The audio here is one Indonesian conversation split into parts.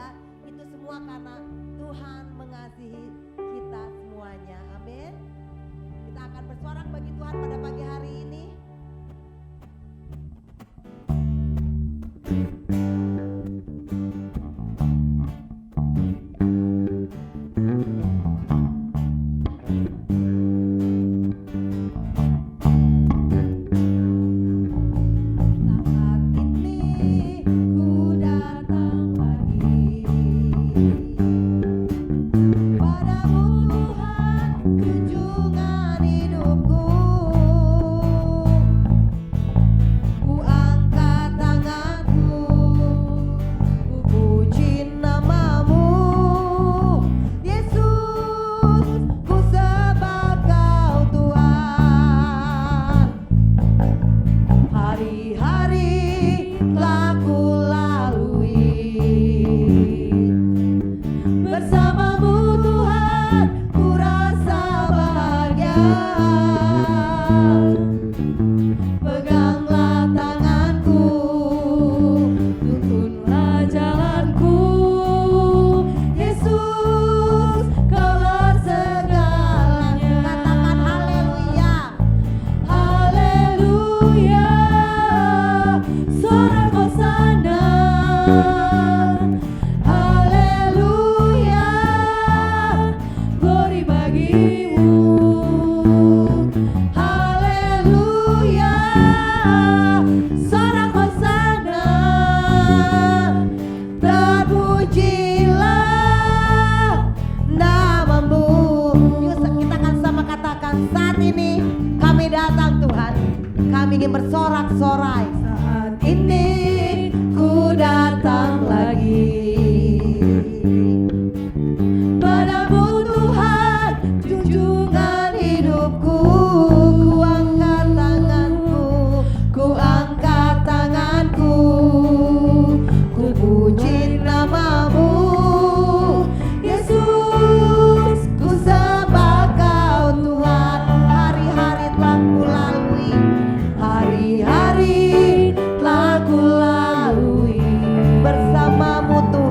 ya. Itu semua karena Tuhan mengasihi kita semuanya. Amin. Kita akan bersorak bagi Tuhan pada pagi hari ini. Saat ini kami datang Tuhan, kami ingin bersorak-sorai. Saat ini ku datang lagi padamu Tuhan, junjungan hidupku. Ku angkat tanganku, ku angkat tanganku, ku puji namamu Yesus, ku sembah Kau Tuhan. Hari-hari telah ku lalui, hari-hari telah ku lalui bersamamu Tuhan.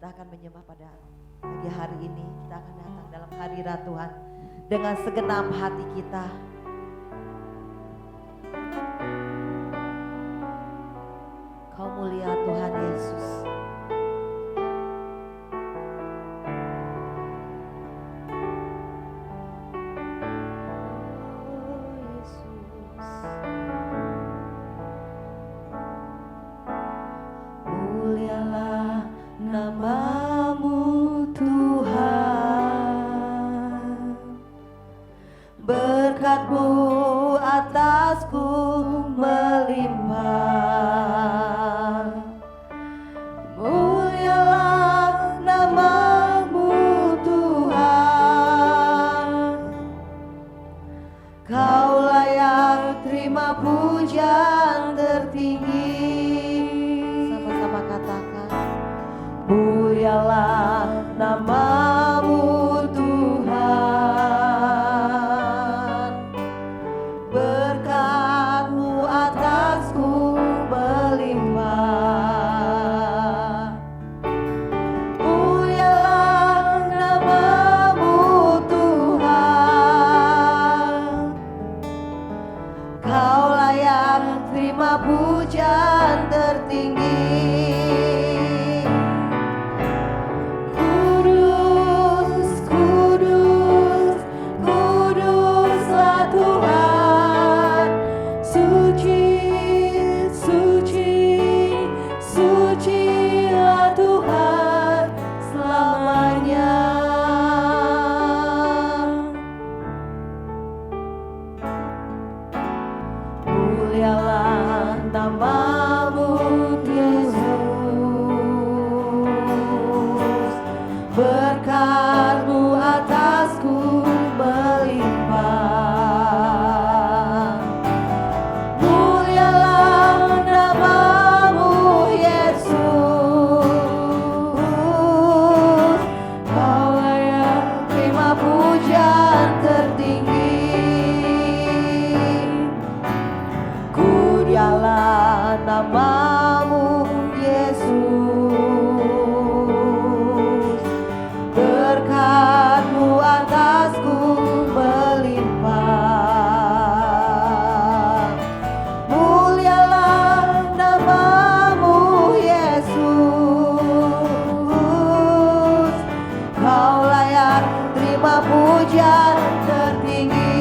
Kita akan menyembah pada pagi hari ini. Kita akan datang dalam hadirat Tuhan dengan segenap hati kita. Kau mulia Tuhan Yesus. Mulialah nama-Mu Tuhan, berkat-Mu atasku melimpah. Mulialah nama-Mu Tuhan, Kau layak terima pujian tertinggi. Sama-sama katakan, mulialah nama-Mu Tuhan, berkat-Mu atasku melimpah. Mulialah nama-Mu Tuhan, Kau layak terima pujian tertinggi. Mulialah nama-Mu Yesus, berkat-Mu atasku melimpah. Mulialah nama-Mu Yesus, Kau layak terima pujian tertinggi. Mulialah nama-Mu Yesus, berkat-Mu atasku melimpah. Mulialah nama-Mu Yesus, Kau layak terima pujian tertinggi.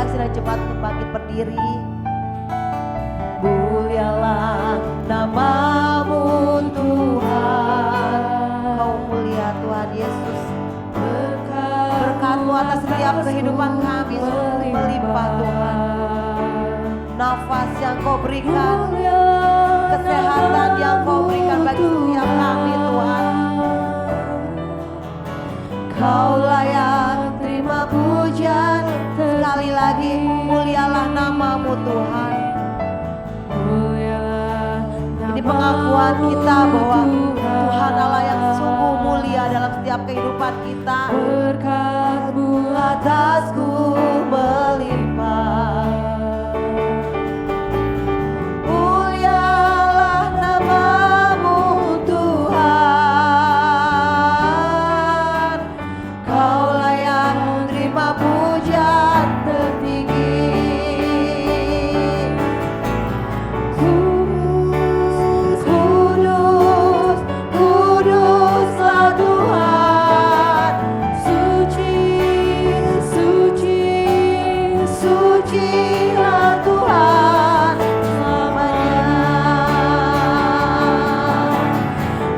Sedang cepat untuk bangkit berdiri. Mulialah nama-Mu Tuhan, Kau mulia Tuhan Yesus. Berkat-Mu atas setiap kehidupan kami melimpah Tuhan. Nafas yang Kau berikan, kesehatan yang Kau berikan bagi setiap kami Tuhan. Kau layak terima pujian. Sekali lagi, mulialah nama-Mu Tuhan. Ini pengakuan kita bahwa Tuhan Allah yang sungguh mulia dalam setiap kehidupan kita. Berkat-Mu atasku melimpah. Mulialah nama-Mu Tuhan, Kau layak terima pujian tertinggi. Kudus, kudus, kuduslah Tuhan. Suci, suci, sucilah Tuhan selamanya.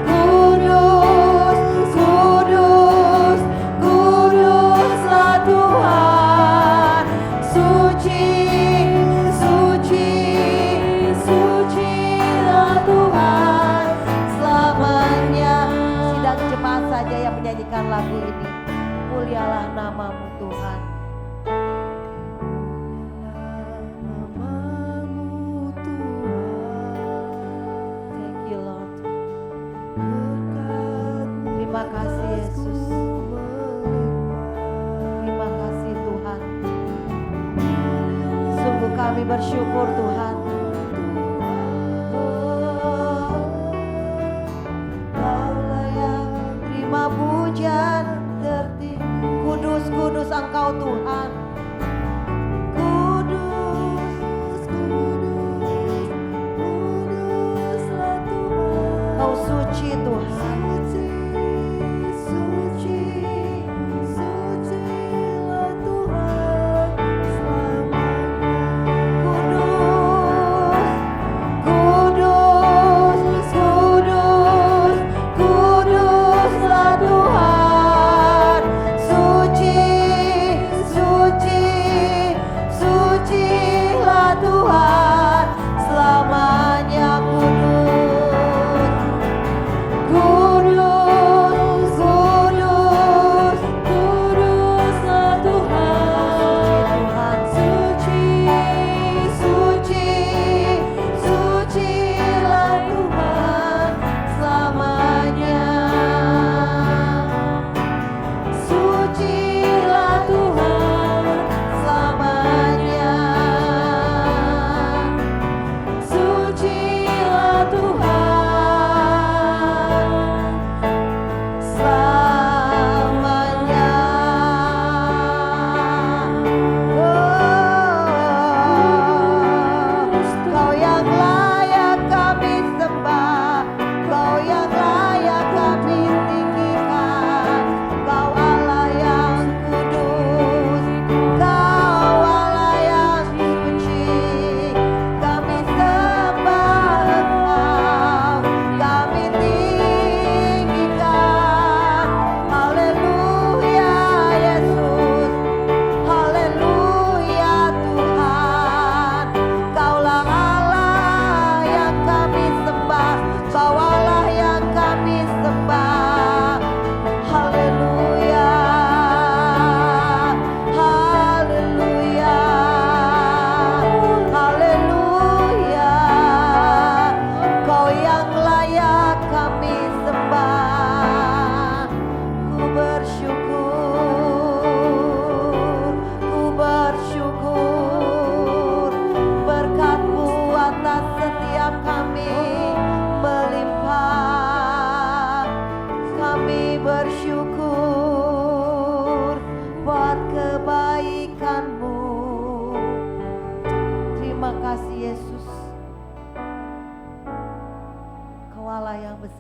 Kudus, kudus, kuduslah Tuhan. Suci, suci, sucilah Tuhan selamanya. Sidang jemaat saja yang menyanyikan lagu ini. Mulialah nama-Mu Tuhan. Mulialah nama Kami bersyukur Tuhan. Kaulah yang terima pujian tertinggi. Kudus, kudus Engkau Tuhan. Kudus, kudus, kuduslah Tuhan. Kau suci Tuhan.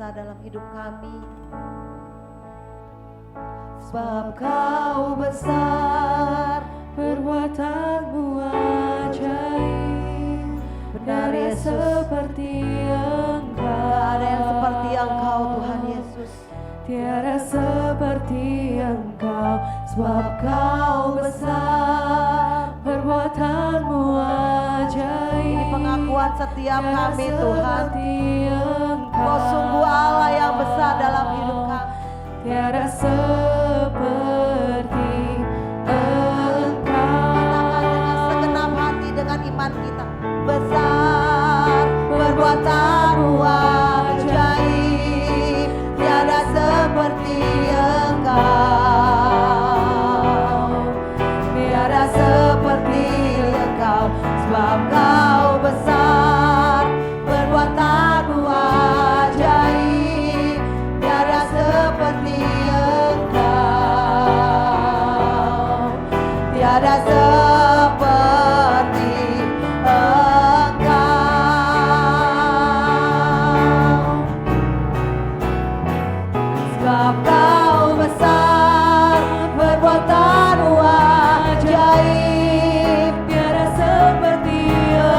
Dalam hidup kami, sebab Kau besar, perbuatan-Mu ajaib, benar ya seperti Engkau. Tiada yang seperti Engkau Tuhan Yesus, tiada seperti Engkau, sebab Kau besar, perbuatan-Mu ajaib. Ini pengakuan setiap kami Tuhan. Kau sungguh Allah yang besar dalam hidup kami. Tiada seperti Engkau. Katakan dengan segenap hati, dengan iman kita. Besar perbuatan-Mu ajaib, tiada seperti Engkau. Tiada seperti Engkau, sebab Kau besar, perbuatan-Mu ajaib, tiada seperti Engkau, tiada seperti Engkau, sebab Kau besar, perbuatan-Mu ajaib, tiada seperti Engkau.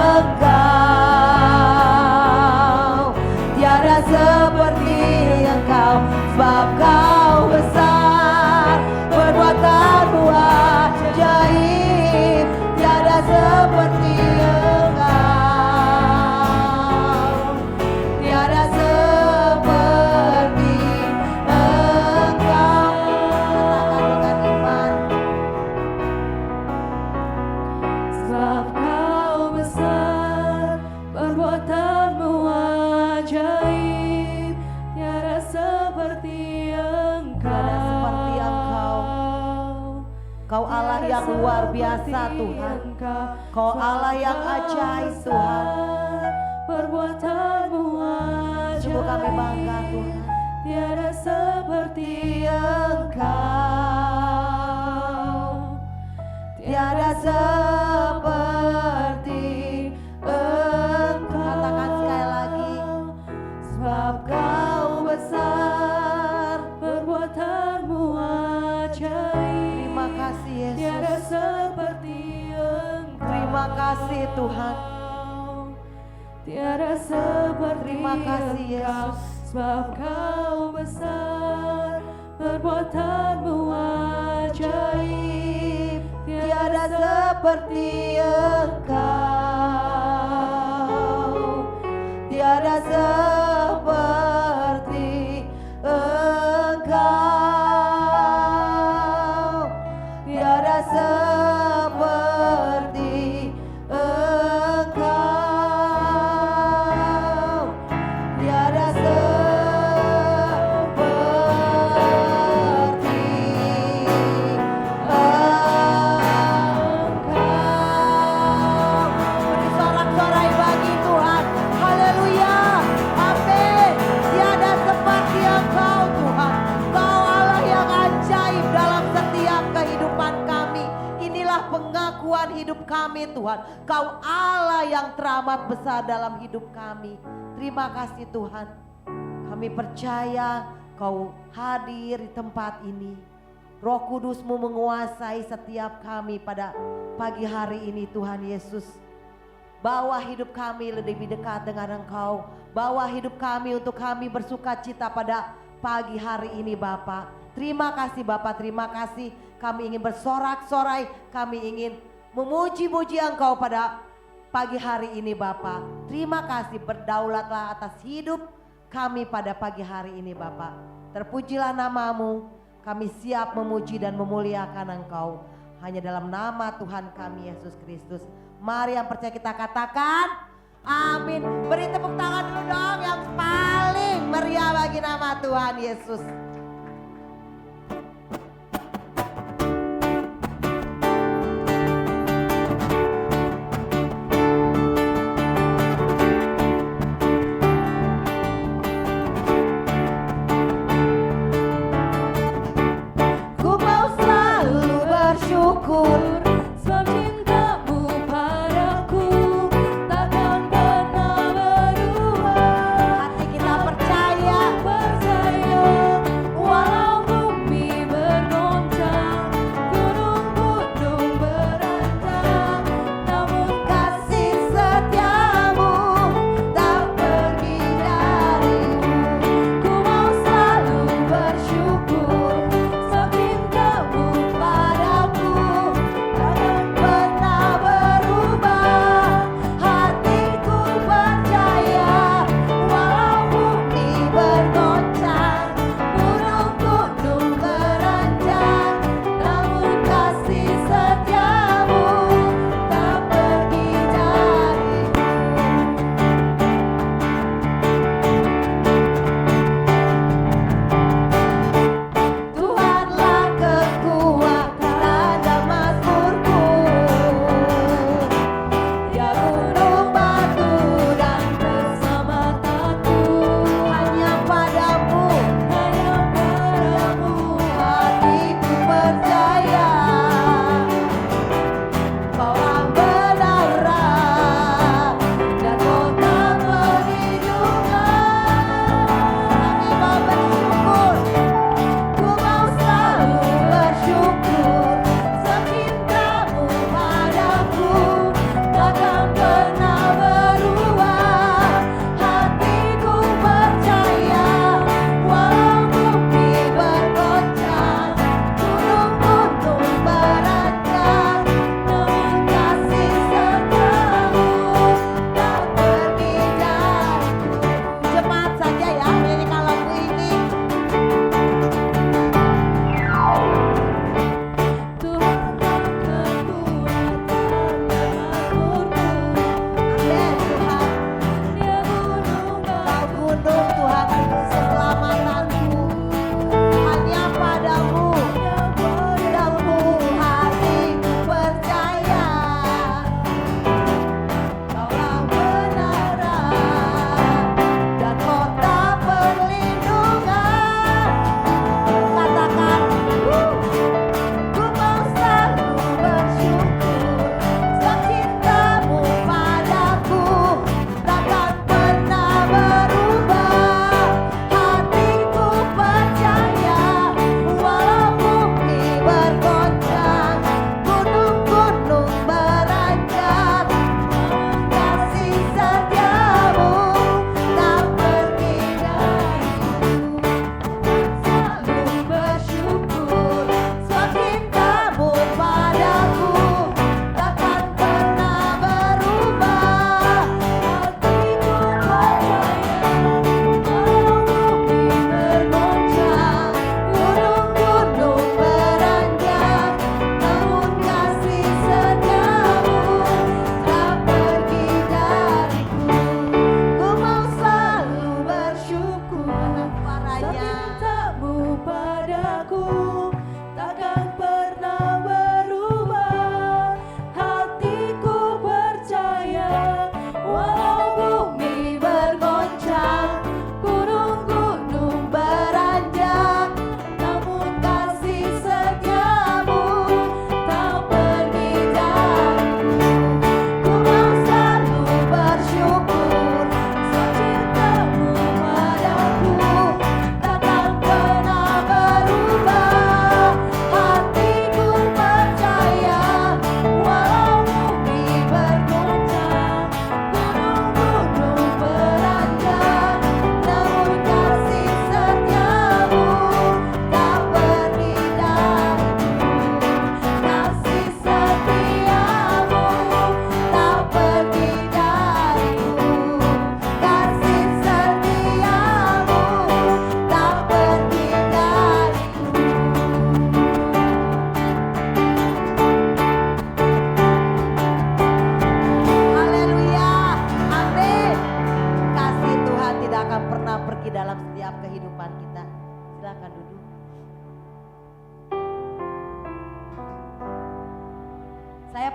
Allah yang luar biasa Tuhan. Kau Allah yang ajaib Tuhan. Perbuatanmu ajaib. Sungguh kami bangga Tuhan. Tiada seperti Engkau. Tiada seperti Engkau. Katakan sekali lagi. Sebab Kau besar, perbuatanmu ajaib. Terima kasih Tiada Yesus. seperti Engkau. Terima kasih Tuhan. Tiada seperti Terima kasih Engkau. Yesus. Sebab Kau besar, perbuatanmu ajaib. Tiada seperti Engkau. Tiada seperti Engkau. Tiada seperti Engkau. Tiada seperti Engkau. Beri sorak-sorai bagi Tuhan. Haleluya. Amin. Tiada seperti Engkau Tuhan. Kau Allah yang ajaib dalam setiap kehidupan kami. Inilah pengakuan hidup kami Tuhan. Kau Allah yang teramat besar dalam hidup kami. Terima kasih Tuhan. Kami percaya Kau hadir di tempat ini. Roh Kudus-Mu menguasai setiap kami pada pagi hari ini Tuhan Yesus. Bawa hidup kami lebih dekat dengan Engkau. Bawa hidup kami untuk kami bersuka cita pada pagi hari ini Bapa. Terima kasih Bapa, terima kasih. Kami ingin bersorak-sorai, kami ingin memuji-muji Engkau pada pagi hari ini Bapa. Terima kasih, berdaulatlah atas hidup kami pada pagi hari ini Bapa. Terpujilah nama-Mu, kami siap memuji dan memuliakan Engkau. Hanya dalam nama Tuhan kami Yesus Kristus. Mari yang percaya kita katakan amin. Beri tepuk tangan dulu dong yang paling meriah bagi nama Tuhan Yesus. Ku mau selalu bersyukur Sebab cintamu padaku takkan pernah berubah. hati kita percaya. Percaya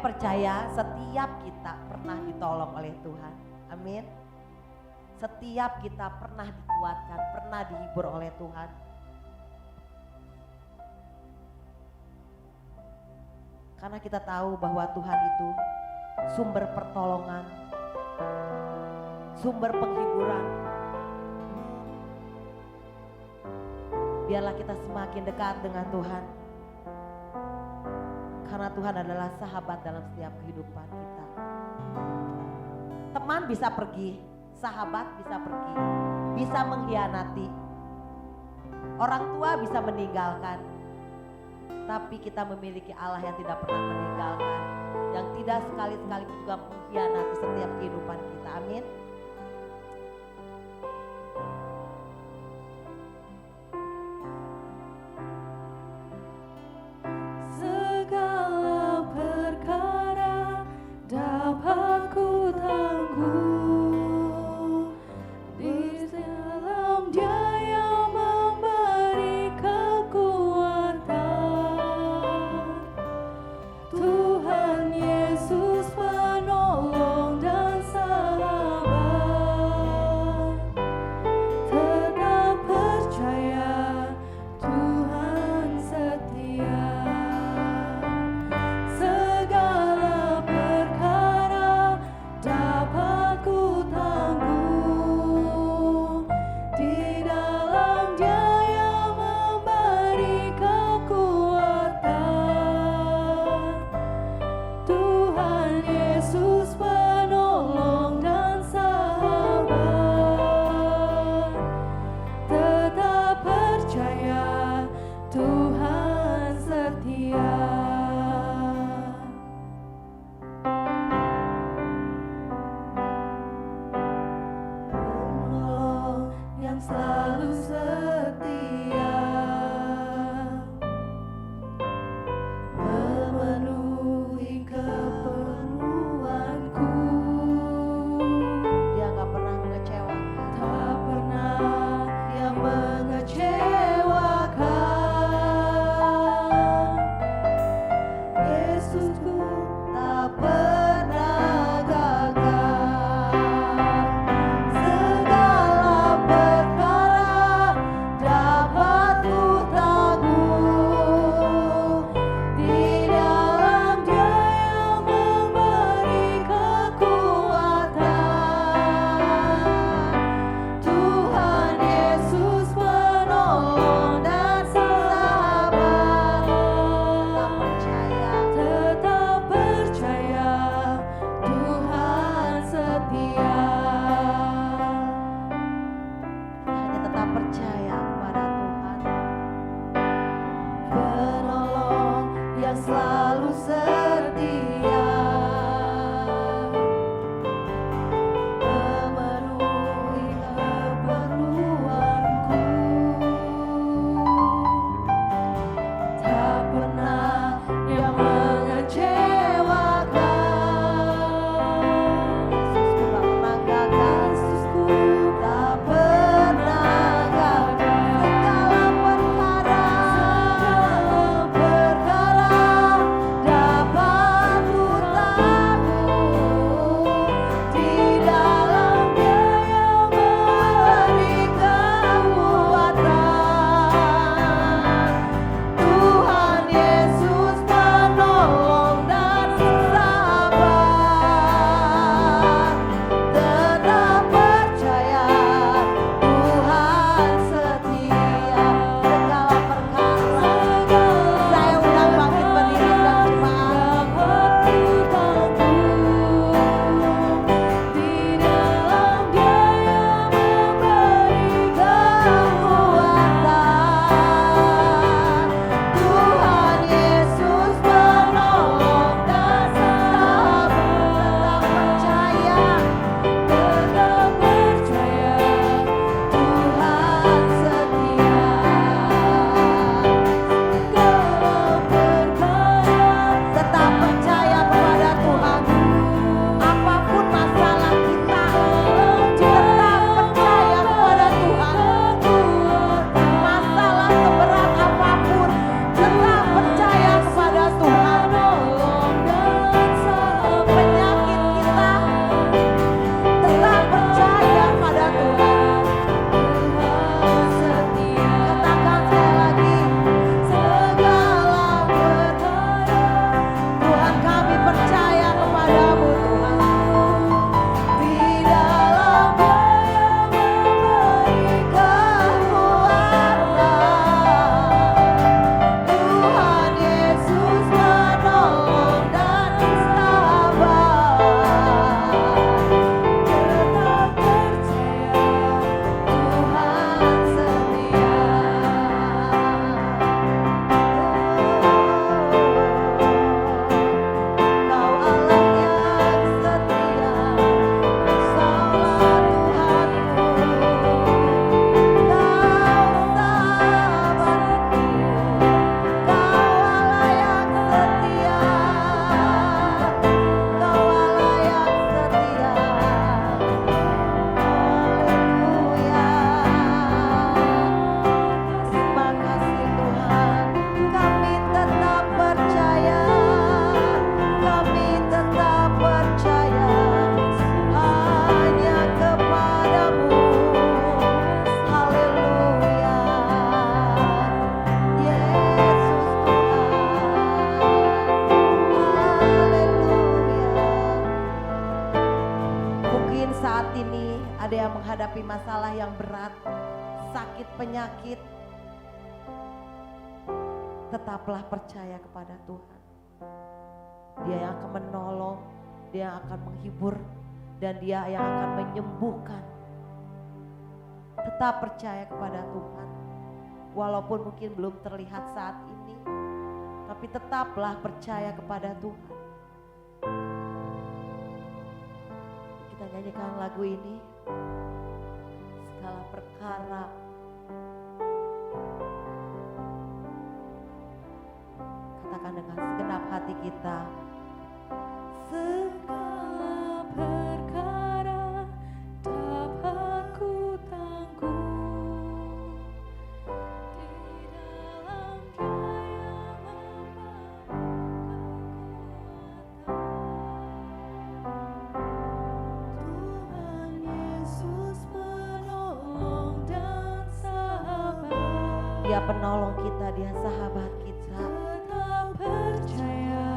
percaya setiap kita pernah ditolong oleh Tuhan. Amin. Setiap kita pernah dikuatkan, pernah dihibur oleh Tuhan. Karena kita tahu bahwa Tuhan itu sumber pertolongan, sumber penghiburan. Biarlah kita semakin dekat dengan Tuhan. Karena Tuhan adalah sahabat dalam setiap kehidupan kita. Teman bisa pergi, sahabat bisa pergi, bisa mengkhianati. Orang tua bisa meninggalkan. Tapi kita memiliki Allah yang tidak pernah meninggalkan, yang tidak sekali-sekali juga mengkhianati setiap kehidupan kita. Amin. Segala perkara dapat ku tangguh di dalam Dia yang memberi kekuatan. Tuhan Yesus penolong dan sahabat. mungkin saat ini ada yang menghadapi masalah yang berat, sakit penyakit, tetaplah percaya kepada Tuhan. Dia yang akan menolong, Dia yang akan menghibur, dan Dia yang akan menyembuhkan. Tetap percaya kepada Tuhan. Walaupun mungkin belum terlihat saat ini, tapi tetaplah percaya kepada Tuhan. Kita nyanyikan lagu ini. Segala perkara katakan dengan segenap hati kita. Segala perkara dapat ku tanggung di dalam Dia yang memberikan kekuatan. Tuhan Yesus penolong dan sahabat. Dia penolong kita, Dia sahabat kita. Tetap percaya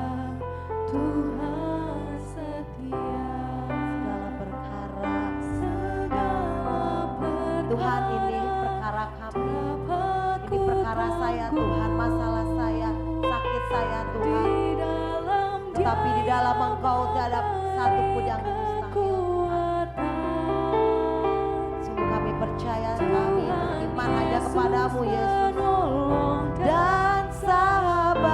Tuhan setia. Segala perkara, Segala perkara Tuhan ini perkara kami. dapat Ini perkara saya Tuhan, masalah saya, sakit saya Tuhan. di dalam Tetapi di dalam Engkau tidak ada satu pun yang mustahil. kekuatan. Sungguh kami percaya, kami beriman hanya kepadamu Yesus. Penolong Dan sahabat,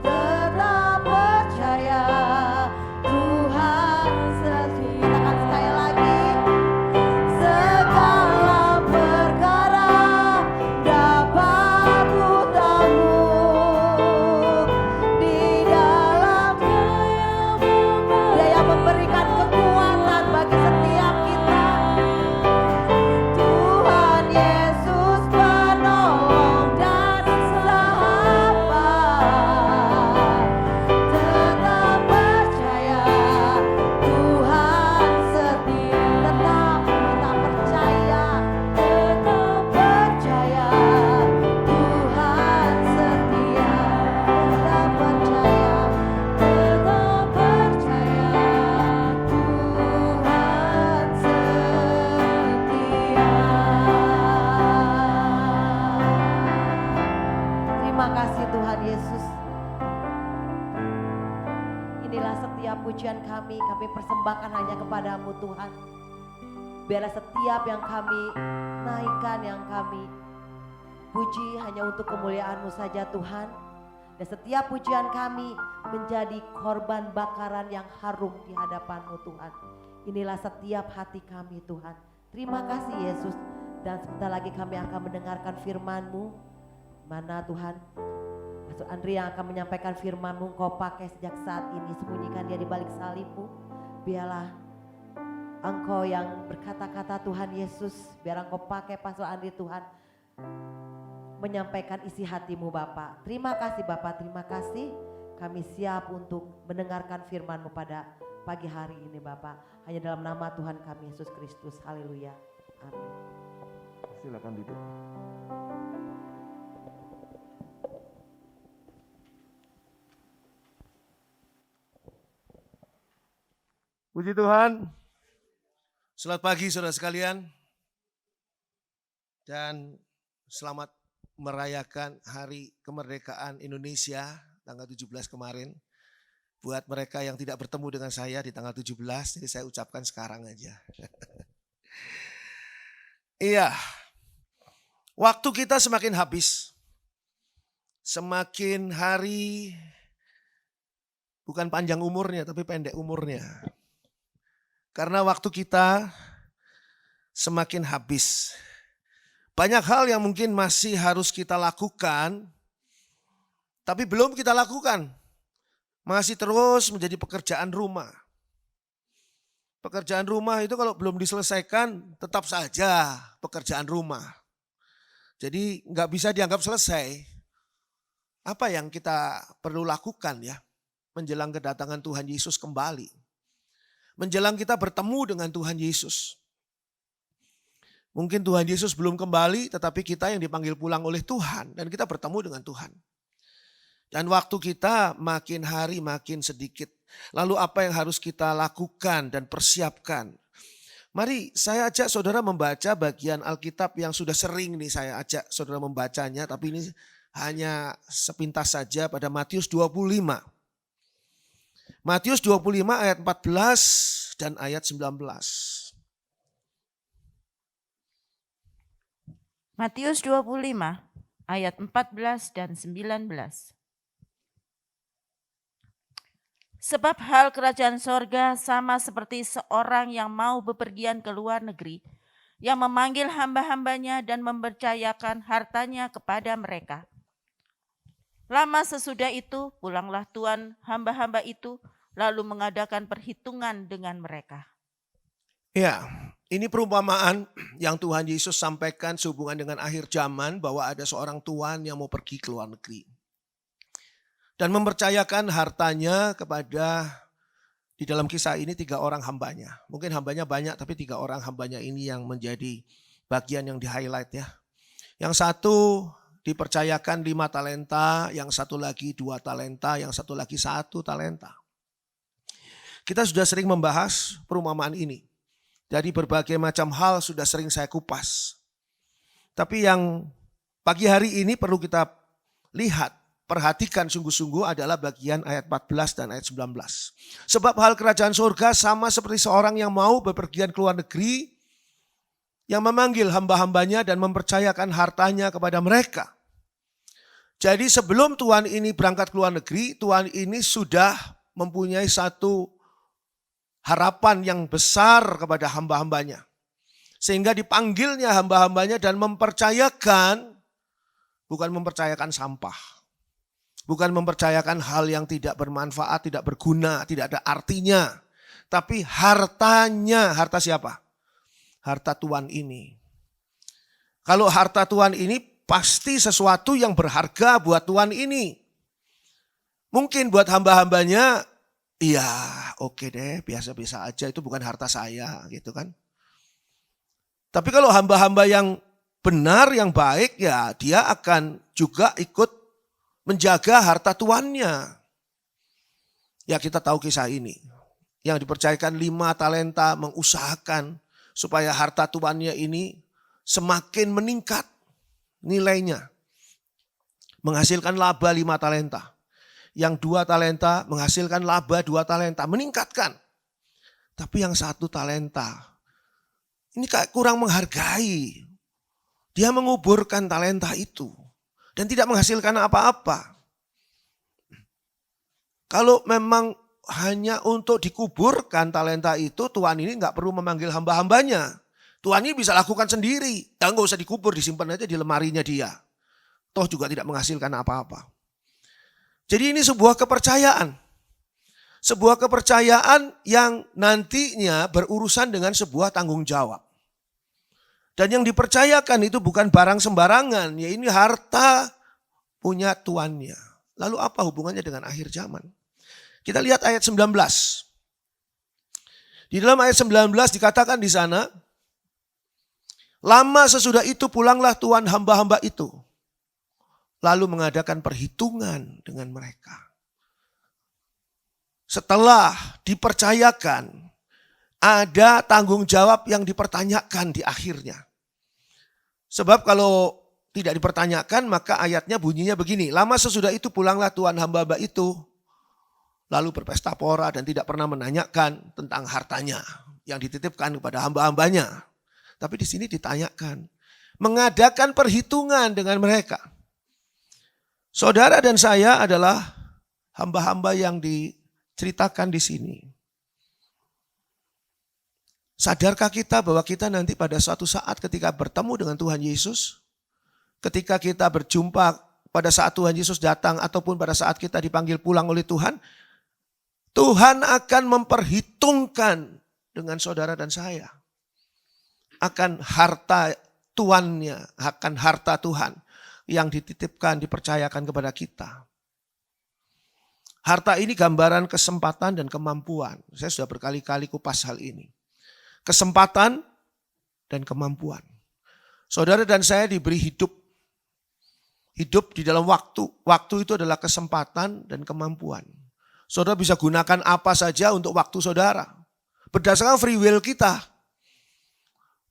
tetap percaya Tuhan setia. Katakan sekali lagi. Segala perkara dapat ku tanggung di dalam Dia yang memberikan kekuatan bagi setiap kita. Tuhan Yesus penolong dan sahabat. Tetap percaya Tuhan setia. Tetap percaya. Tetap percaya Tuhan setia. Tetap percaya. Tetap percaya Tuhan setia. Terima kasih Tuhan Yesus. Inilah setiap pujian kami persembahkan hanya kepadamu Tuhan. Biarlah setiap yang kami naikkan, yang kami puji hanya untuk kemuliaan-Mu saja Tuhan. Dan setiap pujian kami menjadi korban bakaran yang harum di hadapan-Mu Tuhan. Inilah setiap hati kami Tuhan. Terima kasih Yesus. Dan sebentar lagi kami akan mendengarkan firman-Mu. Mana Tuhan, Pastor Andri yang akan menyampaikan firman-Mu, Engkau pakai sejak saat ini. Sembunyikan dia di balik salib-Mu. Biarlah Engkau yang berkata-kata Tuhan Yesus. Biar Engkau pakai Pastor Andri Tuhan, menyampaikan isi hati-Mu Bapa. Terima kasih Bapa, terima kasih. Kami siap untuk mendengarkan firman-Mu pada pagi hari ini Bapa. Hanya dalam nama Tuhan kami Yesus Kristus. Haleluya. Amin. Silakan duduk. Puji Tuhan. Selamat pagi saudara sekalian. Dan selamat merayakan Hari Kemerdekaan Indonesia tanggal 17 kemarin. Buat mereka yang tidak bertemu dengan saya di tanggal 17, jadi saya ucapkan sekarang aja. Iya, waktu kita semakin habis. Semakin hari, bukan panjang umurnya tapi pendek umurnya. Karena waktu kita semakin habis. Banyak hal yang mungkin masih harus kita lakukan, tapi belum kita lakukan. Masih terus menjadi pekerjaan rumah. Pekerjaan rumah itu kalau belum diselesaikan tetap saja pekerjaan rumah. Jadi nggak bisa dianggap selesai. Apa yang kita perlu lakukan ya menjelang kedatangan Tuhan Yesus kembali. Menjelang kita bertemu dengan Tuhan Yesus. Mungkin Tuhan Yesus belum kembali, tetapi kita yang dipanggil pulang oleh Tuhan. Dan kita bertemu dengan Tuhan. Dan waktu kita makin hari makin sedikit. Lalu apa yang harus kita lakukan dan persiapkan? Mari saya ajak saudara membaca bagian Alkitab yang sudah sering nih saya ajak saudara membacanya. Tapi ini hanya sepintas saja pada Matius 25. Matius 25 ayat 14 dan ayat 19. Matius 25 ayat 14 dan 19. Sebab hal kerajaan sorga sama seperti seorang yang mau bepergian ke luar negeri, yang memanggil hamba-hambanya dan mempercayakan hartanya kepada mereka. Lama sesudah itu pulanglah tuan hamba-hamba itu, lalu mengadakan perhitungan dengan mereka. Ya, ini perumpamaan yang Tuhan Yesus sampaikan sehubungan dengan akhir zaman, bahwa ada seorang tuan yang mau pergi ke luar negeri dan mempercayakan hartanya kepada, di dalam kisah ini 3 orang hambanya. Mungkin hambanya banyak, tapi 3 orang hambanya ini yang menjadi bagian yang di-highlight ya. Yang satu dipercayakan 5 talenta, yang satu lagi 2 talenta, yang satu lagi 1 talenta. Kita sudah sering membahas perumpamaan ini. Dari berbagai macam hal sudah sering saya kupas. Tapi yang pagi hari ini perlu kita lihat, perhatikan sungguh-sungguh adalah bagian ayat 14 dan ayat 19. Sebab hal kerajaan surga sama seperti seorang yang mau bepergian ke luar negeri, yang memanggil hamba-hambanya dan mempercayakan hartanya kepada mereka. Jadi sebelum tuan ini berangkat ke luar negeri, tuan ini sudah mempunyai satu harapan yang besar kepada hamba-hambanya. Sehingga dipanggilnya hamba-hambanya dan mempercayakan, bukan mempercayakan sampah. Bukan mempercayakan hal yang tidak bermanfaat, tidak berguna, tidak ada artinya. Tapi hartanya, harta siapa? Harta tuan ini. Kalau harta tuan ini pasti sesuatu yang berharga buat tuan ini. Mungkin buat hamba-hambanya, iya oke deh, biasa-biasa aja, itu bukan harta saya gitu kan. Tapi kalau hamba-hamba yang benar, yang baik, ya dia akan juga ikut menjaga harta tuannya. Ya kita tahu kisah ini. Yang dipercayakan 5 talenta mengusahakan supaya harta tuannya ini semakin meningkat nilainya. Menghasilkan laba 5 talenta. Yang 2 talenta menghasilkan laba 2 talenta. Meningkatkan. Tapi yang 1 talenta ini kayak kurang menghargai. Dia menguburkan talenta itu. Dan tidak menghasilkan apa-apa. Kalau memang hanya untuk dikuburkan talenta itu, tuan ini nggak perlu memanggil hamba-hambanya. Tuan ini bisa lakukan sendiri. Ya nggak usah dikubur, disimpan aja di lemarinya dia. Toh juga tidak menghasilkan apa-apa. Jadi ini sebuah kepercayaan. Sebuah kepercayaan yang nantinya berurusan dengan sebuah tanggung jawab. Dan yang dipercayakan itu bukan barang sembarangan, ya ini harta punya tuannya. Lalu apa hubungannya dengan akhir zaman? Kita lihat ayat 19. Di dalam ayat 19 dikatakan di sana, lama sesudah itu pulanglah tuan hamba-hamba itu, lalu mengadakan perhitungan dengan mereka. Setelah dipercayakan, ada tanggung jawab yang dipertanyakan di akhirnya. Sebab kalau tidak dipertanyakan maka ayatnya bunyinya begini. Lama sesudah itu pulanglah tuan hamba-hamba itu, lalu berpesta pora dan tidak pernah menanyakan tentang hartanya yang dititipkan kepada hamba-hambanya. Tapi di sini ditanyakan, mengadakan perhitungan dengan mereka. Saudara dan saya adalah hamba-hamba yang diceritakan di sini. Sadarkah kita bahwa kita nanti pada suatu saat ketika bertemu dengan Tuhan Yesus, ketika kita berjumpa pada saat Tuhan Yesus datang ataupun pada saat kita dipanggil pulang oleh Tuhan, Tuhan akan memperhitungkan dengan saudara dan saya akan harta tuannya, akan harta Tuhan yang dititipkan, dipercayakan kepada kita. Harta ini gambaran kesempatan dan kemampuan. Saya sudah berkali-kali kupas hal ini. Kesempatan dan kemampuan. Saudara dan saya diberi hidup. Hidup di dalam waktu. Waktu itu adalah kesempatan dan kemampuan. Saudara bisa gunakan apa saja untuk waktu saudara. Berdasarkan free will kita.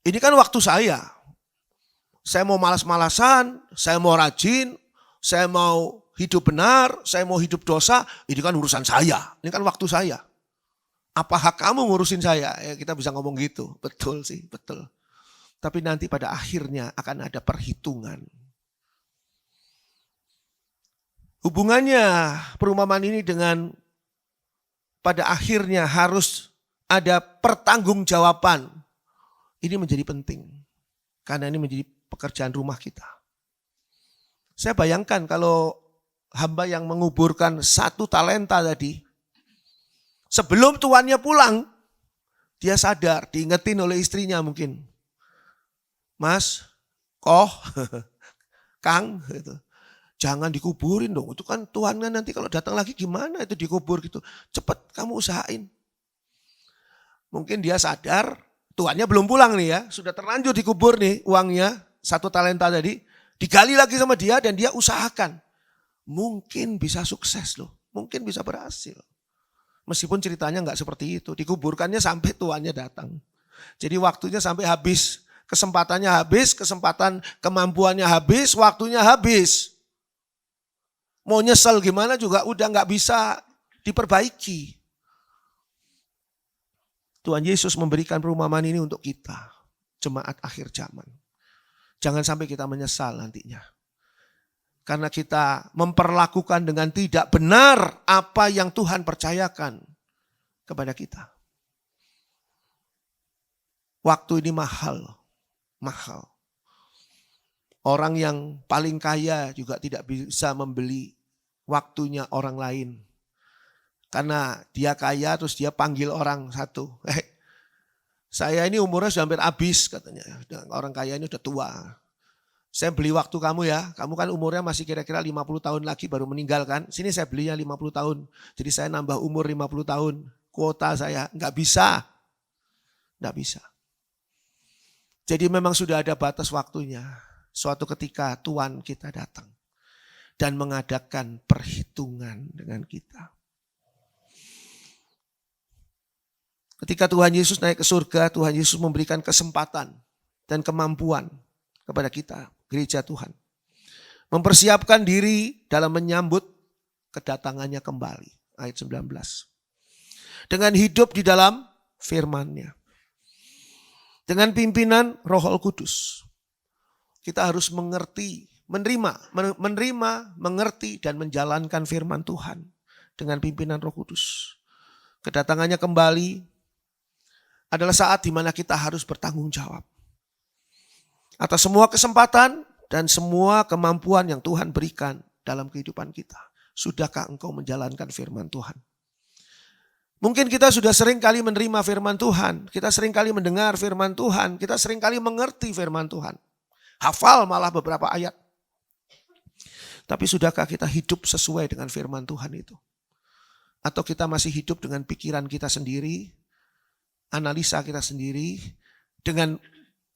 Ini kan waktu saya. Saya mau malas-malasan, saya mau rajin, saya mau hidup benar, saya mau hidup dosa. Ini kan urusan saya. Ini kan waktu saya. Apa hak kamu ngurusin saya? Ya, kita bisa ngomong gitu. Betul sih, betul. Tapi nanti pada akhirnya akan ada perhitungan. Hubungannya perumpamaan ini dengan pada akhirnya harus ada pertanggungjawaban. Ini menjadi penting. Karena ini menjadi pekerjaan rumah kita. Saya bayangkan kalau hamba yang menguburkan 1 talenta tadi, sebelum tuannya pulang, dia sadar, diingetin oleh istrinya mungkin. Mas, Koh, Kang, gitu. Jangan dikuburin dong, itu kan tuannya nanti kalau datang lagi gimana itu dikubur gitu. Cepat kamu usahain. Mungkin dia sadar, tuannya belum pulang nih ya, sudah terlanjur dikubur nih uangnya, 1 talenta tadi. Digali lagi sama dia dan dia usahakan. Mungkin bisa sukses loh, mungkin bisa berhasil. Meskipun ceritanya nggak seperti itu, dikuburkannya sampai tuannya datang. Jadi waktunya sampai habis, kesempatannya habis, kesempatan kemampuannya habis, waktunya habis. Mau nyesel gimana juga udah nggak bisa diperbaiki. Tuhan Yesus memberikan perumpamaan ini untuk kita, jemaat akhir zaman. Jangan sampai kita menyesal nantinya. Karena kita memperlakukan dengan tidak benar apa yang Tuhan percayakan kepada kita. Waktu ini mahal, mahal. Orang yang paling kaya juga tidak bisa membeli waktunya orang lain. Karena dia kaya terus dia panggil orang satu. Saya ini umurnya sudah hampir habis katanya. Orang kaya ini udah tua. Saya beli waktu kamu ya. Kamu kan umurnya masih kira-kira 50 tahun lagi baru meninggal kan. Sini saya belinya 50 tahun. Jadi saya nambah umur 50 tahun. Kuota saya nggak bisa. Nggak bisa. Jadi memang sudah ada batas waktunya. Suatu ketika Tuhan kita datang. Dan mengadakan perhitungan dengan kita. Ketika Tuhan Yesus naik ke surga, Tuhan Yesus memberikan kesempatan dan kemampuan kepada kita, gereja Tuhan. Mempersiapkan diri dalam menyambut kedatangannya kembali. Ayat 19. Dengan hidup di dalam firman-Nya. Dengan pimpinan Roh Kudus. Kita harus mengerti, menerima, mengerti dan menjalankan firman Tuhan. Dengan pimpinan Roh Kudus. Kedatangannya kembali adalah saat di mana kita harus bertanggung jawab atas semua kesempatan dan semua kemampuan yang Tuhan berikan dalam kehidupan kita. Sudahkah engkau menjalankan firman Tuhan? Mungkin kita sudah sering kali menerima firman Tuhan, kita sering kali mendengar firman Tuhan, kita sering kali mengerti firman Tuhan. Hafal malah beberapa ayat. Tapi sudahkah kita hidup sesuai dengan firman Tuhan itu? Atau kita masih hidup dengan pikiran kita sendiri, analisa kita sendiri, dengan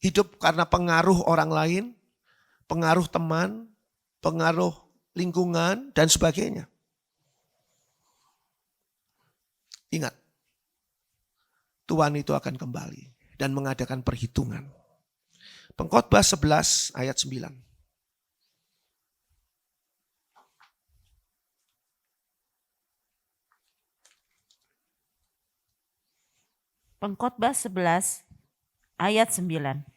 hidup karena pengaruh orang lain, pengaruh teman, pengaruh lingkungan, dan sebagainya. Ingat, Tuhan itu akan kembali dan mengadakan perhitungan. Pengkhotbah 11 ayat 9. Pengkhotbah 11 ayat 9.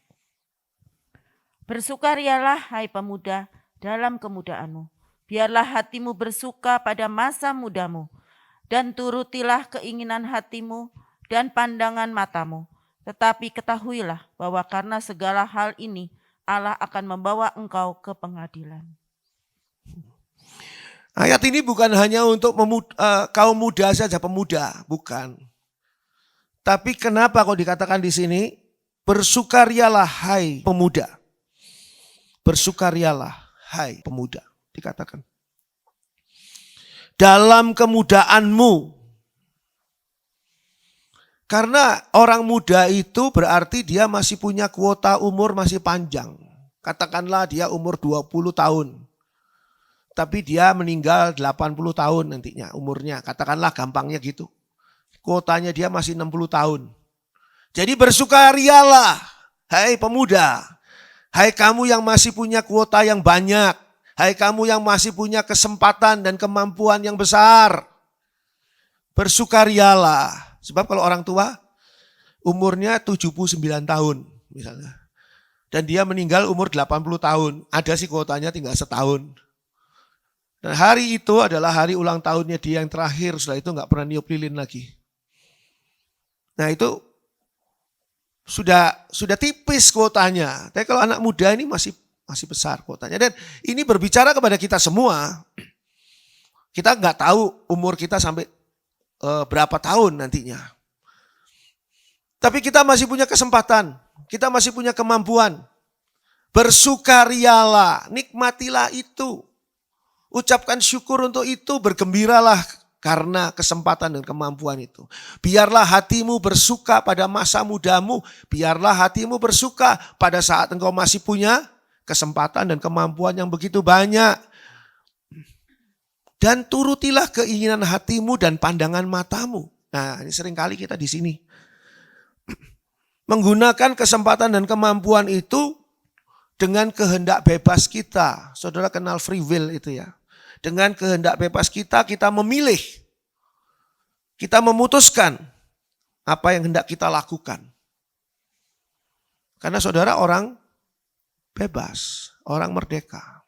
Bersukarialah hai pemuda dalam kemudaanmu. Biarlah hatimu bersuka pada masa mudamu. Dan turutilah keinginan hatimu dan pandangan matamu. Tetapi ketahuilah bahwa karena segala hal ini Allah akan membawa engkau ke pengadilan. Ayat ini bukan hanya untuk kaum muda saja, pemuda, bukan. Tapi kenapa kok dikatakan di sini bersukarialah hai pemuda. Bersukarialah hai pemuda, dikatakan. Dalam kemudaanmu. Karena orang muda itu berarti dia masih punya kuota umur masih panjang. Katakanlah dia umur 20 tahun. tapi dia meninggal 80 tahun nantinya umurnya. Katakanlah gampangnya gitu. Kuotanya dia masih 60 tahun. Jadi bersukarialah, hai pemuda. Hai kamu yang masih punya kuota yang banyak. Hai kamu yang masih punya kesempatan dan kemampuan yang besar. Bersukarialah. Sebab kalau orang tua umurnya 79 tahun misalnya. Dan dia meninggal umur 80 tahun. Ada sih kuotanya tinggal setahun. Dan hari itu adalah hari ulang tahunnya dia yang terakhir. Setelah itu gak pernah niup lilin lagi. Nah itu sudah tipis kuotanya. Tapi kalau anak muda ini masih besar kuotanya. Dan ini berbicara kepada kita semua. Kita nggak tahu umur kita sampai berapa tahun nantinya. Tapi kita masih punya kesempatan. Kita masih punya kemampuan. Bersukarialah, nikmatilah itu. Ucapkan syukur untuk itu, bergembiralah karena kesempatan dan kemampuan itu. Biarlah hatimu bersuka pada masa mudamu. Biarlah hatimu bersuka pada saat engkau masih punya kesempatan dan kemampuan yang begitu banyak. Dan turutilah keinginan hatimu dan pandangan matamu. Nah, ini seringkali kita di sini. Menggunakan kesempatan dan kemampuan itu dengan kehendak bebas kita. Saudara kenal free will itu ya. Dengan kehendak bebas kita memilih. Kita memutuskan apa yang hendak kita lakukan. Karena saudara orang bebas, orang merdeka.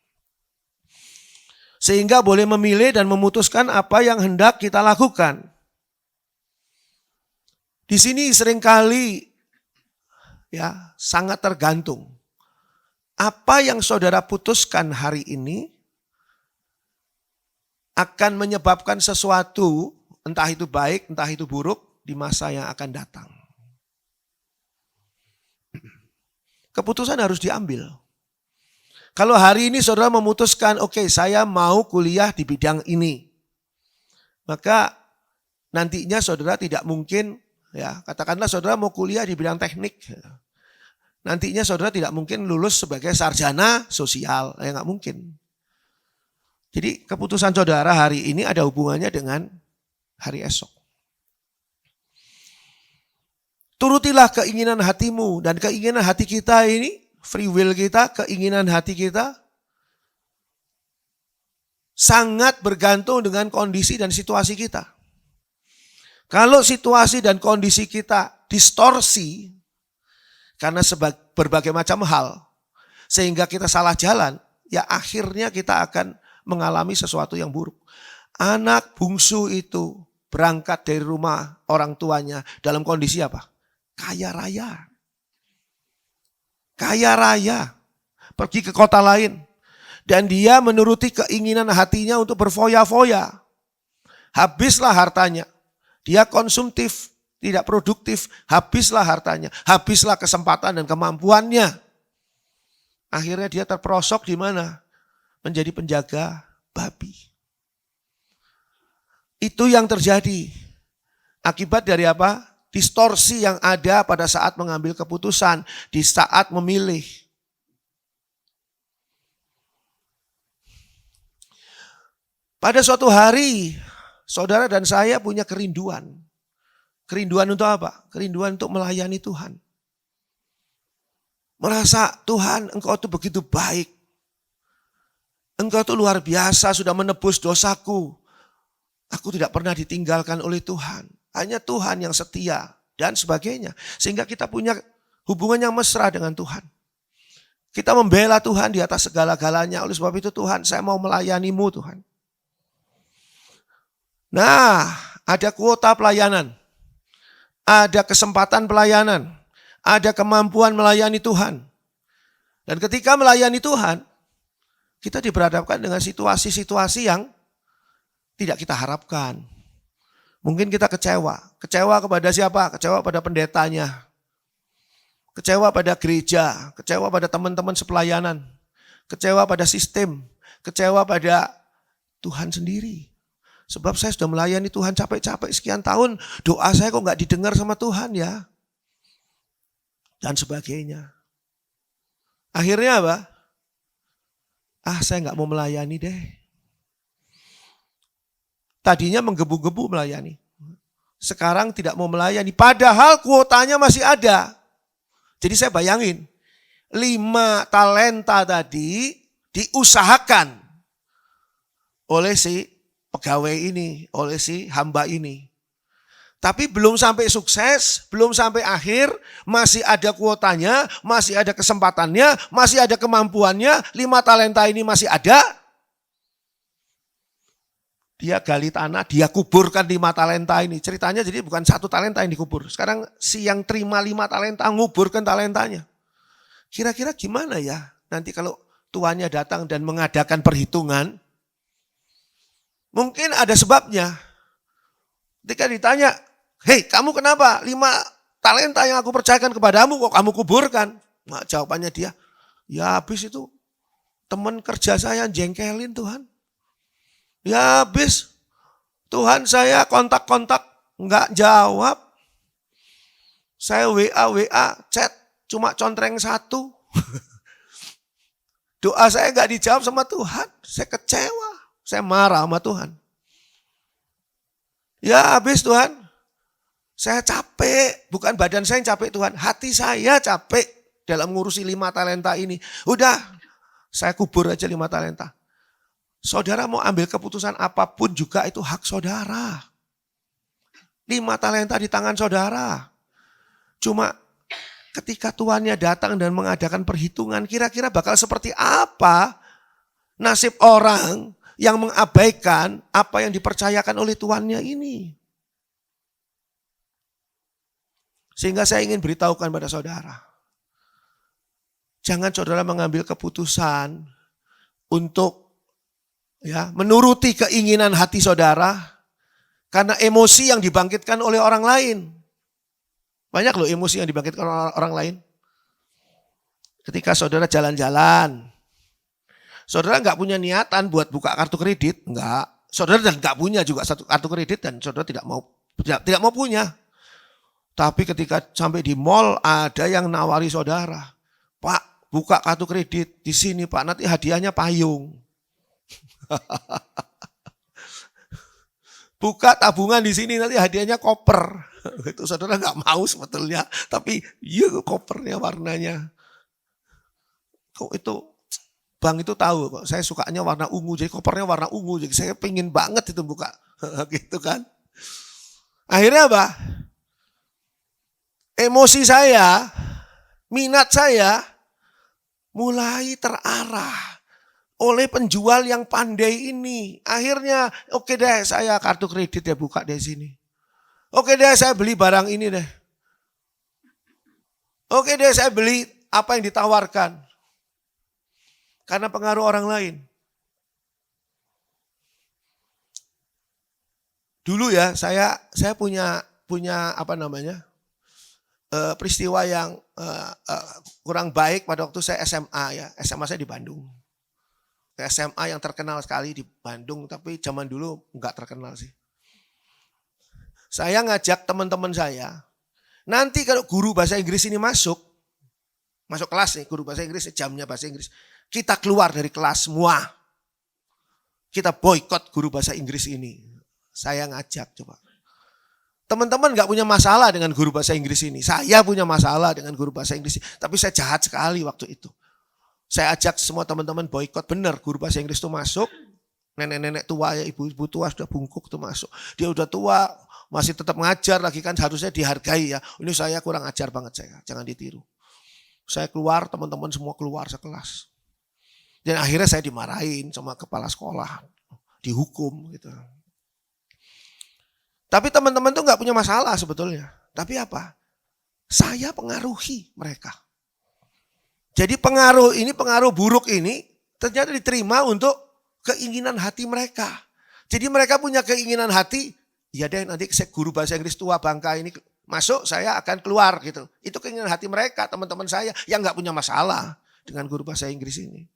Sehingga boleh memilih dan memutuskan apa yang hendak kita lakukan. Di sini seringkali ya sangat tergantung. Apa yang saudara putuskan hari ini akan menyebabkan sesuatu, entah itu baik, entah itu buruk, di masa yang akan datang. Keputusan harus diambil. Kalau hari ini saudara memutuskan, oke, saya mau kuliah di bidang ini. Maka nantinya saudara tidak mungkin, ya katakanlah saudara mau kuliah di bidang teknik. Nantinya saudara tidak mungkin lulus sebagai sarjana sosial, ya nggak mungkin. Jadi keputusan saudara hari ini ada hubungannya dengan hari esok. Turutilah keinginan hatimu, dan keinginan hati kita ini, free will kita, keinginan hati kita sangat bergantung dengan kondisi dan situasi kita. Kalau situasi dan kondisi kita distorsi karena berbagai macam hal, sehingga kita salah jalan, ya akhirnya kita akan mengalami sesuatu yang buruk. Anak bungsu itu berangkat dari rumah orang tuanya dalam kondisi apa? Kaya raya. Kaya raya. Pergi ke kota lain. Dan dia menuruti keinginan hatinya untuk berfoya-foya. Habislah hartanya. Dia konsumtif, tidak produktif. Habislah hartanya. Habislah kesempatan dan kemampuannya. Akhirnya dia terperosok di mana? Menjadi penjaga babi. Itu yang terjadi. Akibat dari apa? Distorsi yang ada pada saat mengambil keputusan, di saat memilih. Pada suatu hari, saudara dan saya punya kerinduan. Kerinduan untuk apa? Kerinduan untuk melayani Tuhan. Merasa, Tuhan, Engkau itu begitu baik. Engkau itu luar biasa, sudah menebus dosaku. Aku tidak pernah ditinggalkan oleh Tuhan. Hanya Tuhan yang setia dan sebagainya. Sehingga kita punya hubungan yang mesra dengan Tuhan. Kita membela Tuhan di atas segala-galanya. Oleh sebab itu Tuhan, saya mau melayanimu Tuhan. Nah, ada kuota pelayanan. Ada kesempatan pelayanan. Ada kemampuan melayani Tuhan. Dan ketika melayani Tuhan, kita diberhadapkan dengan situasi-situasi yang tidak kita harapkan. Mungkin kita kecewa. Kecewa kepada siapa? Kecewa pada pendetanya. Kecewa pada gereja. Kecewa pada teman-teman sepelayanan. Kecewa pada sistem. Kecewa pada Tuhan sendiri. Sebab saya sudah melayani Tuhan capek-capek sekian tahun. Doa saya kok gak didengar sama Tuhan ya. Dan sebagainya. Akhirnya apa? Saya gak mau melayani deh. tadinya menggebu-gebu melayani. Sekarang tidak mau melayani, padahal kuotanya masih ada. Jadi saya bayangin, 5 talenta tadi diusahakan oleh si pegawai ini, oleh si hamba ini. Tapi belum sampai sukses, belum sampai akhir, masih ada kuotanya, masih ada kesempatannya, masih ada kemampuannya, 5 talenta ini masih ada. Dia gali tanah, dia kuburkan 5 talenta ini. Ceritanya jadi bukan 1 talenta yang dikubur. Sekarang si yang terima 5 talenta, nguburkan talentanya. Kira-kira gimana ya nanti kalau tuannya datang dan mengadakan perhitungan? Mungkin ada sebabnya. Ketika ditanya, hei kamu kenapa 5 talenta yang aku percayakan kepadamu kok kamu kuburkan? Nah, jawabannya dia, ya habis itu teman kerja saya jengkelin Tuhan. Ya habis Tuhan saya kontak-kontak enggak jawab. Saya WA chat cuma contreng 1. Doa saya enggak dijawab sama Tuhan. Saya kecewa, saya marah sama Tuhan. Ya habis Tuhan, saya capek. Bukan badan saya yang capek Tuhan, hati saya capek dalam ngurusi 5 talenta ini. Udah, saya kubur aja 5 talenta. Saudara mau ambil keputusan apapun juga itu hak saudara. 5 talenta di tangan saudara. Cuma ketika tuannya datang dan mengadakan perhitungan, kira-kira bakal seperti apa nasib orang yang mengabaikan apa yang dipercayakan oleh tuannya ini. Sehingga saya ingin beritahukan pada saudara. Jangan saudara mengambil keputusan untuk menuruti keinginan hati saudara karena emosi yang dibangkitkan oleh orang lain. Banyak loh emosi yang dibangkitkan oleh orang lain. Ketika saudara jalan-jalan, saudara nggak punya niatan buat buka kartu kredit, enggak. Saudara dan nggak punya juga satu kartu kredit dan saudara tidak mau punya. Tapi ketika sampai di mall ada yang nawari saudara, Pak buka kartu kredit di sini Pak, nanti hadiahnya payung. Buka tabungan di sini nanti hadiahnya koper. Itu saudara nggak mau sebetulnya, tapi iya kopernya warnanya. Kok itu bank itu tahu kok saya sukanya warna ungu, jadi kopernya warna ungu, jadi saya pengen banget itu buka, gitu kan. Akhirnya apa? Emosi saya, minat saya mulai terarah oleh penjual yang pandai ini. Akhirnya oke deh saya kartu kredit ya buka di sini. Oke deh saya beli barang ini deh. Oke deh saya beli apa yang ditawarkan. Karena pengaruh orang lain. Dulu ya saya punya peristiwa yang kurang baik pada waktu saya SMA ya. SMA saya di Bandung. SMA yang terkenal sekali di Bandung, tapi zaman dulu enggak terkenal sih. Saya ngajak teman-teman saya, nanti kalau guru bahasa Inggris ini masuk kelas nih, guru bahasa Inggris, jamnya bahasa Inggris, kita keluar dari kelas semua. Kita boykot guru bahasa Inggris ini. Saya ngajak coba. Teman-teman gak punya masalah dengan guru bahasa Inggris ini. Saya punya masalah dengan guru bahasa Inggris, tapi saya jahat sekali waktu itu. Saya ajak semua teman-teman boykot, benar guru bahasa Inggris itu masuk. Nenek-nenek tua ya, ibu-ibu tua sudah bungkuk tuh masuk. Dia udah tua, masih tetap ngajar lagi kan, harusnya dihargai ya. Ini saya kurang ajar banget saya, jangan ditiru. Saya keluar, teman-teman semua keluar sekelas. Dan akhirnya saya dimarahin sama kepala sekolah, dihukum gitu. Tapi teman-teman tuh gak punya masalah sebetulnya. Tapi apa? Saya pengaruhi mereka. Jadi pengaruh buruk ini ternyata diterima untuk keinginan hati mereka. Jadi mereka punya keinginan hati, ya deh nanti guru bahasa Inggris tua bangka ini masuk, saya akan keluar gitu. Itu keinginan hati mereka, teman-teman saya yang gak punya masalah dengan guru bahasa Inggris ini.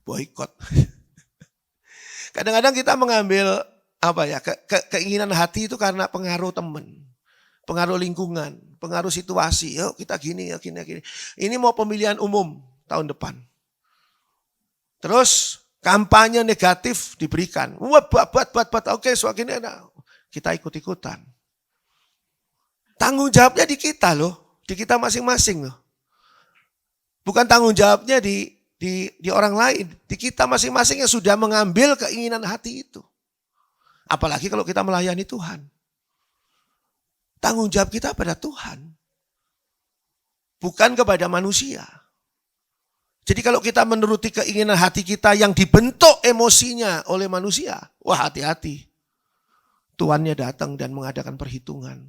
Boykot. Kadang-kadang kita mengambil keinginan hati itu karena pengaruh teman. Pengaruh lingkungan, pengaruh situasi. Yuk kita gini. Ini mau pemilihan umum tahun depan. Terus Kampanye negatif diberikan. Wah, buat. Oke, soal ini kita ikut-ikutan. Tanggung jawabnya di kita loh. Di kita masing-masing loh. Bukan tanggung jawabnya di orang lain. Di kita masing-masing yang sudah mengambil keinginan hati itu. Apalagi kalau kita melayani Tuhan. Tanggung jawab kita pada Tuhan. Bukan kepada manusia. Jadi kalau kita menuruti keinginan hati kita yang dibentuk emosinya oleh manusia, wah hati-hati. Tuannya datang dan mengadakan perhitungan.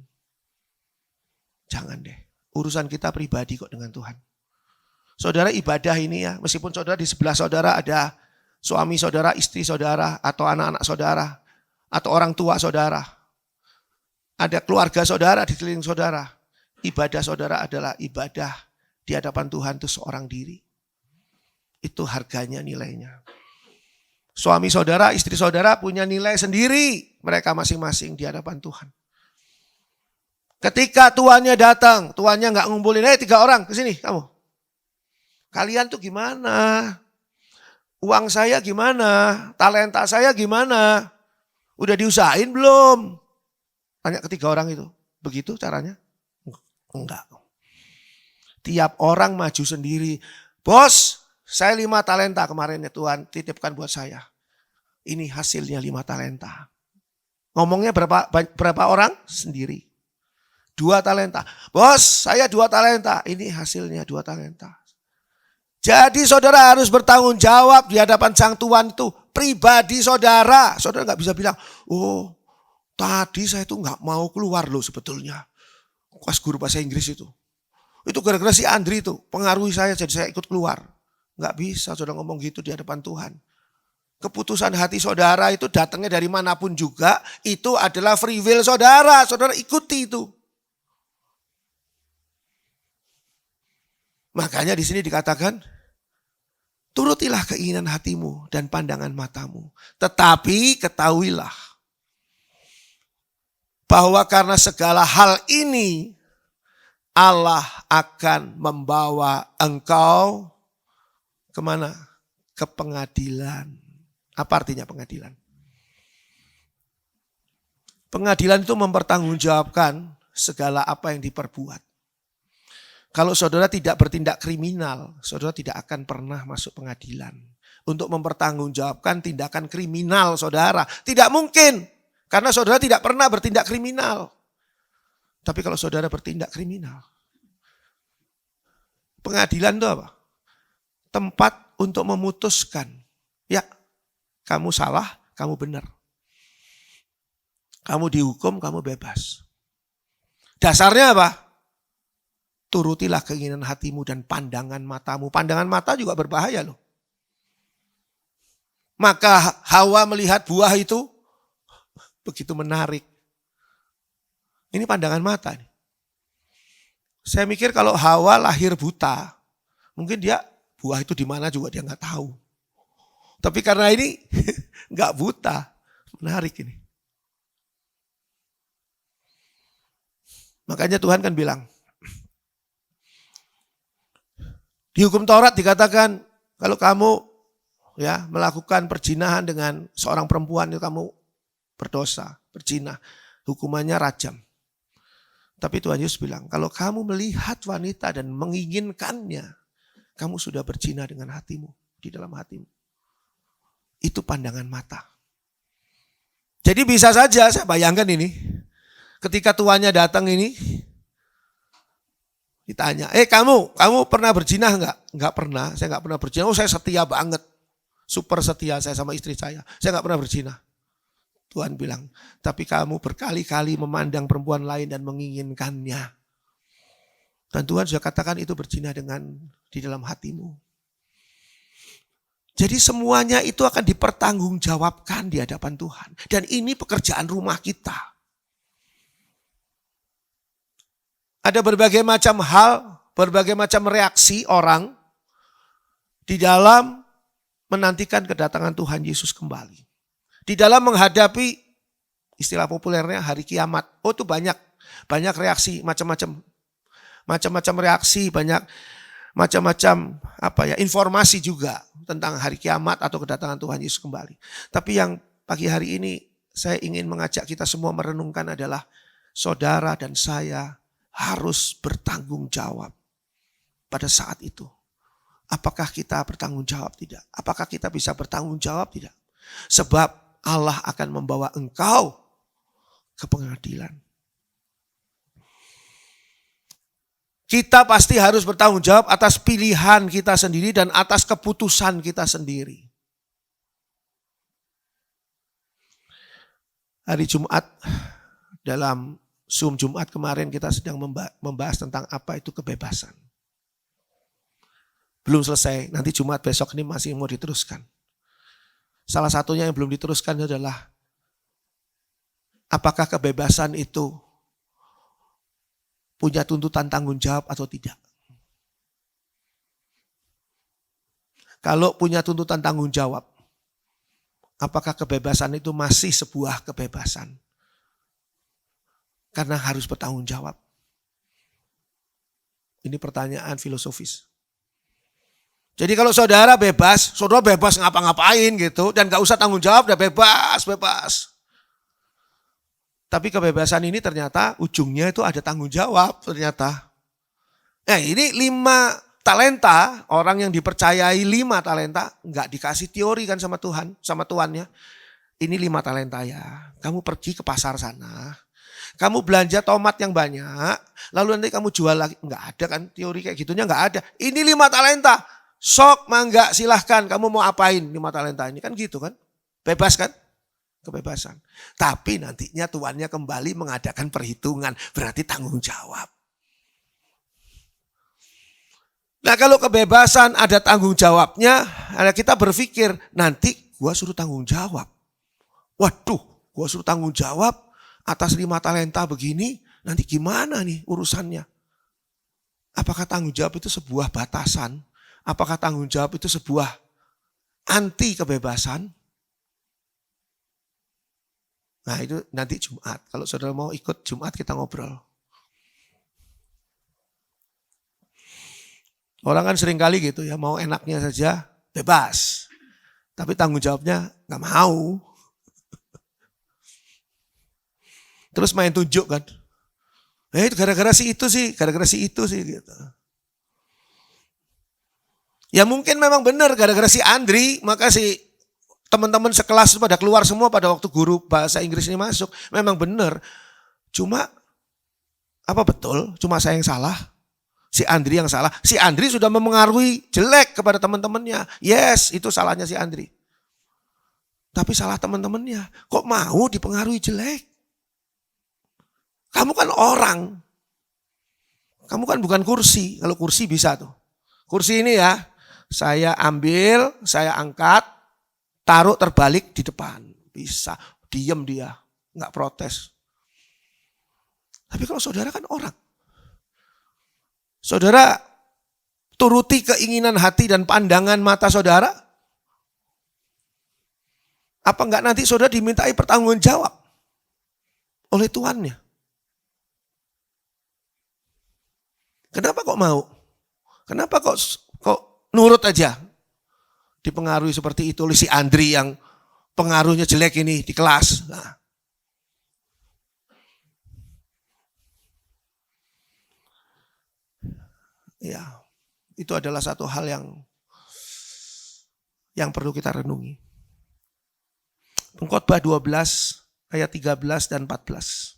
Jangan deh, urusan kita pribadi kok dengan Tuhan. Saudara ibadah ini ya, meskipun saudara di sebelah saudara ada suami saudara, istri saudara, atau anak-anak saudara, atau orang tua saudara. Ada keluarga saudara di sekeliling saudara. Ibadah saudara adalah ibadah di hadapan Tuhan itu seorang diri. Itu harganya, nilainya. Suami saudara, istri saudara punya nilai sendiri. Mereka masing-masing di hadapan Tuhan. Ketika tuannya datang, tuannya gak ngumpulin, 3 orang kesini kamu. Kalian tuh gimana? Uang saya gimana? Talenta saya gimana? Udah diusahain belum? Tanya ke 3 orang itu. Begitu caranya? Enggak. Tiap orang maju sendiri. Bos, saya 5 talenta kemarin ya Tuhan titipkan buat saya. Ini hasilnya 5 talenta. Ngomongnya berapa orang? Sendiri. 2 talenta. Bos, saya 2 talenta. Ini hasilnya 2 talenta. Jadi saudara harus bertanggung jawab di hadapan Sang Tuhan itu. Pribadi saudara. Saudara gak bisa bilang, oh tadi saya tuh gak mau keluar loh sebetulnya. Kelas guru bahasa Inggris itu. Itu gara-gara si Andri itu pengaruhi saya jadi saya ikut keluar. Gak bisa saudara ngomong gitu di hadapan Tuhan. Keputusan hati saudara itu datangnya dari manapun juga. Itu adalah free will saudara. Saudara ikuti itu. Makanya di sini dikatakan, turutilah keinginan hatimu dan pandangan matamu. Tetapi ketahuilah bahwa karena segala hal ini Allah akan membawa engkau kemana? Ke pengadilan. Apa artinya pengadilan? Pengadilan itu mempertanggungjawabkan segala apa yang diperbuat. Kalau saudara tidak bertindak kriminal, saudara tidak akan pernah masuk pengadilan. Untuk mempertanggungjawabkan tindakan kriminal saudara. Tidak mungkin. Karena saudara tidak pernah bertindak kriminal. Tapi kalau saudara bertindak kriminal. Pengadilan itu apa? Tempat untuk memutuskan. Ya, kamu salah, kamu benar. Kamu dihukum, kamu bebas. Dasarnya apa? Turutilah keinginan hatimu dan pandangan matamu. Pandangan mata juga berbahaya loh. Maka Hawa melihat buah itu begitu menarik. Ini pandangan mata nih. Saya mikir kalau Hawa lahir buta, mungkin dia buah itu di mana juga dia nggak tahu. Tapi karena ini nggak buta, menarik ini. Makanya Tuhan kan bilang, di hukum Taurat dikatakan kalau kamu ya melakukan perzinahan dengan seorang perempuan itu kamu berdosa, berzina, hukumannya rajam. Tapi Tuhan Yesus bilang, kalau kamu melihat wanita dan menginginkannya, kamu sudah berzina dengan hatimu, di dalam hatimu. Itu pandangan mata. Jadi bisa saja saya bayangkan ini, ketika tuannya datang ini, ditanya, kamu pernah berzina enggak? Enggak pernah, saya enggak pernah berzina. Oh saya setia banget, super setia saya sama istri saya enggak pernah berzina. Tuhan bilang, tapi kamu berkali-kali memandang perempuan lain dan menginginkannya. Dan Tuhan sudah katakan itu berzina di dalam hatimu. Jadi semuanya itu akan dipertanggungjawabkan di hadapan Tuhan. Dan ini pekerjaan rumah kita. Ada berbagai macam hal, berbagai macam reaksi orang di dalam menantikan kedatangan Tuhan Yesus kembali. Di dalam menghadapi istilah populernya hari kiamat. Oh itu banyak reaksi, macam-macam reaksi, banyak macam-macam informasi juga tentang hari kiamat atau kedatangan Tuhan Yesus kembali. Tapi yang pagi hari ini saya ingin mengajak kita semua merenungkan adalah saudara dan saya harus bertanggung jawab pada saat itu. Apakah kita bertanggung jawab tidak? Apakah kita bisa bertanggung jawab tidak? Sebab Allah akan membawa engkau ke pengadilan. Kita pasti harus bertanggung jawab atas pilihan kita sendiri dan atas keputusan kita sendiri. Hari Jumat, dalam Zoom Jumat kemarin kita sedang membahas tentang apa itu kebebasan. Belum selesai, nanti Jumat besok ini masih mau diteruskan. Salah satunya yang belum diteruskan adalah apakah kebebasan itu punya tuntutan tanggung jawab atau tidak. Kalau punya tuntutan tanggung jawab, apakah kebebasan itu masih sebuah kebebasan? Karena harus bertanggung jawab. Ini pertanyaan filosofis. Jadi kalau saudara bebas ngapa-ngapain gitu. Dan gak usah tanggung jawab, udah bebas. Tapi kebebasan ini ternyata ujungnya itu ada tanggung jawab ternyata. Ini 5 talenta, orang yang dipercayai 5 talenta. Gak dikasih teori kan sama Tuhan, sama tuannya. Ini 5 talenta ya, kamu pergi ke pasar sana. Kamu belanja tomat yang banyak, lalu nanti kamu jual lagi. Enggak ada kan teori kayak gitunya, enggak ada. Ini 5 talenta. Sok mangga silahkan, kamu mau apain 5 talenta ini kan gitu kan. Bebas kan? Kebebasan. Tapi nantinya tuannya kembali mengadakan perhitungan, berarti tanggung jawab. Nah kalau kebebasan ada tanggung jawabnya, kita berpikir nanti gua suruh tanggung jawab. Waduh, gua suruh tanggung jawab atas 5 talenta begini, nanti gimana nih urusannya? Apakah tanggung jawab itu sebuah batasan? Apakah tanggung jawab itu sebuah anti kebebasan? Nah itu nanti Jumat. Kalau saudara mau ikut Jumat kita ngobrol. Orang kan sering kali gitu ya, mau enaknya saja bebas. Tapi tanggung jawabnya gak mau. Terus main tunjuk kan. Itu gara-gara si itu sih gitu. Ya mungkin memang benar gara-gara si Andri, maka si teman-teman sekelas pada keluar semua pada waktu guru bahasa Inggris ini masuk. Memang benar. Cuma apa betul? Cuma saya yang salah? Si Andri yang salah? Si Andri sudah memengaruhi jelek kepada teman-temannya. Yes, itu salahnya si Andri. Tapi salah teman-temannya. Kok mau dipengaruhi jelek? Kamu kan orang. Kamu kan bukan kursi. Kalau kursi bisa tuh. Kursi ini ya, saya ambil, saya angkat, taruh terbalik di depan. Bisa, diem dia, nggak protes. Tapi kalau saudara kan orang. Saudara turuti keinginan hati dan pandangan mata saudara. Apa enggak nanti saudara dimintai pertanggung jawab oleh tuannya? Kenapa kok mau? Kenapa kok nurut aja? Dipengaruhi seperti itu oleh si Andri yang pengaruhnya jelek ini di kelas. Nah. Ya, itu adalah satu hal yang perlu kita renungi. Pengkhotbah 12 ayat 13 dan 14.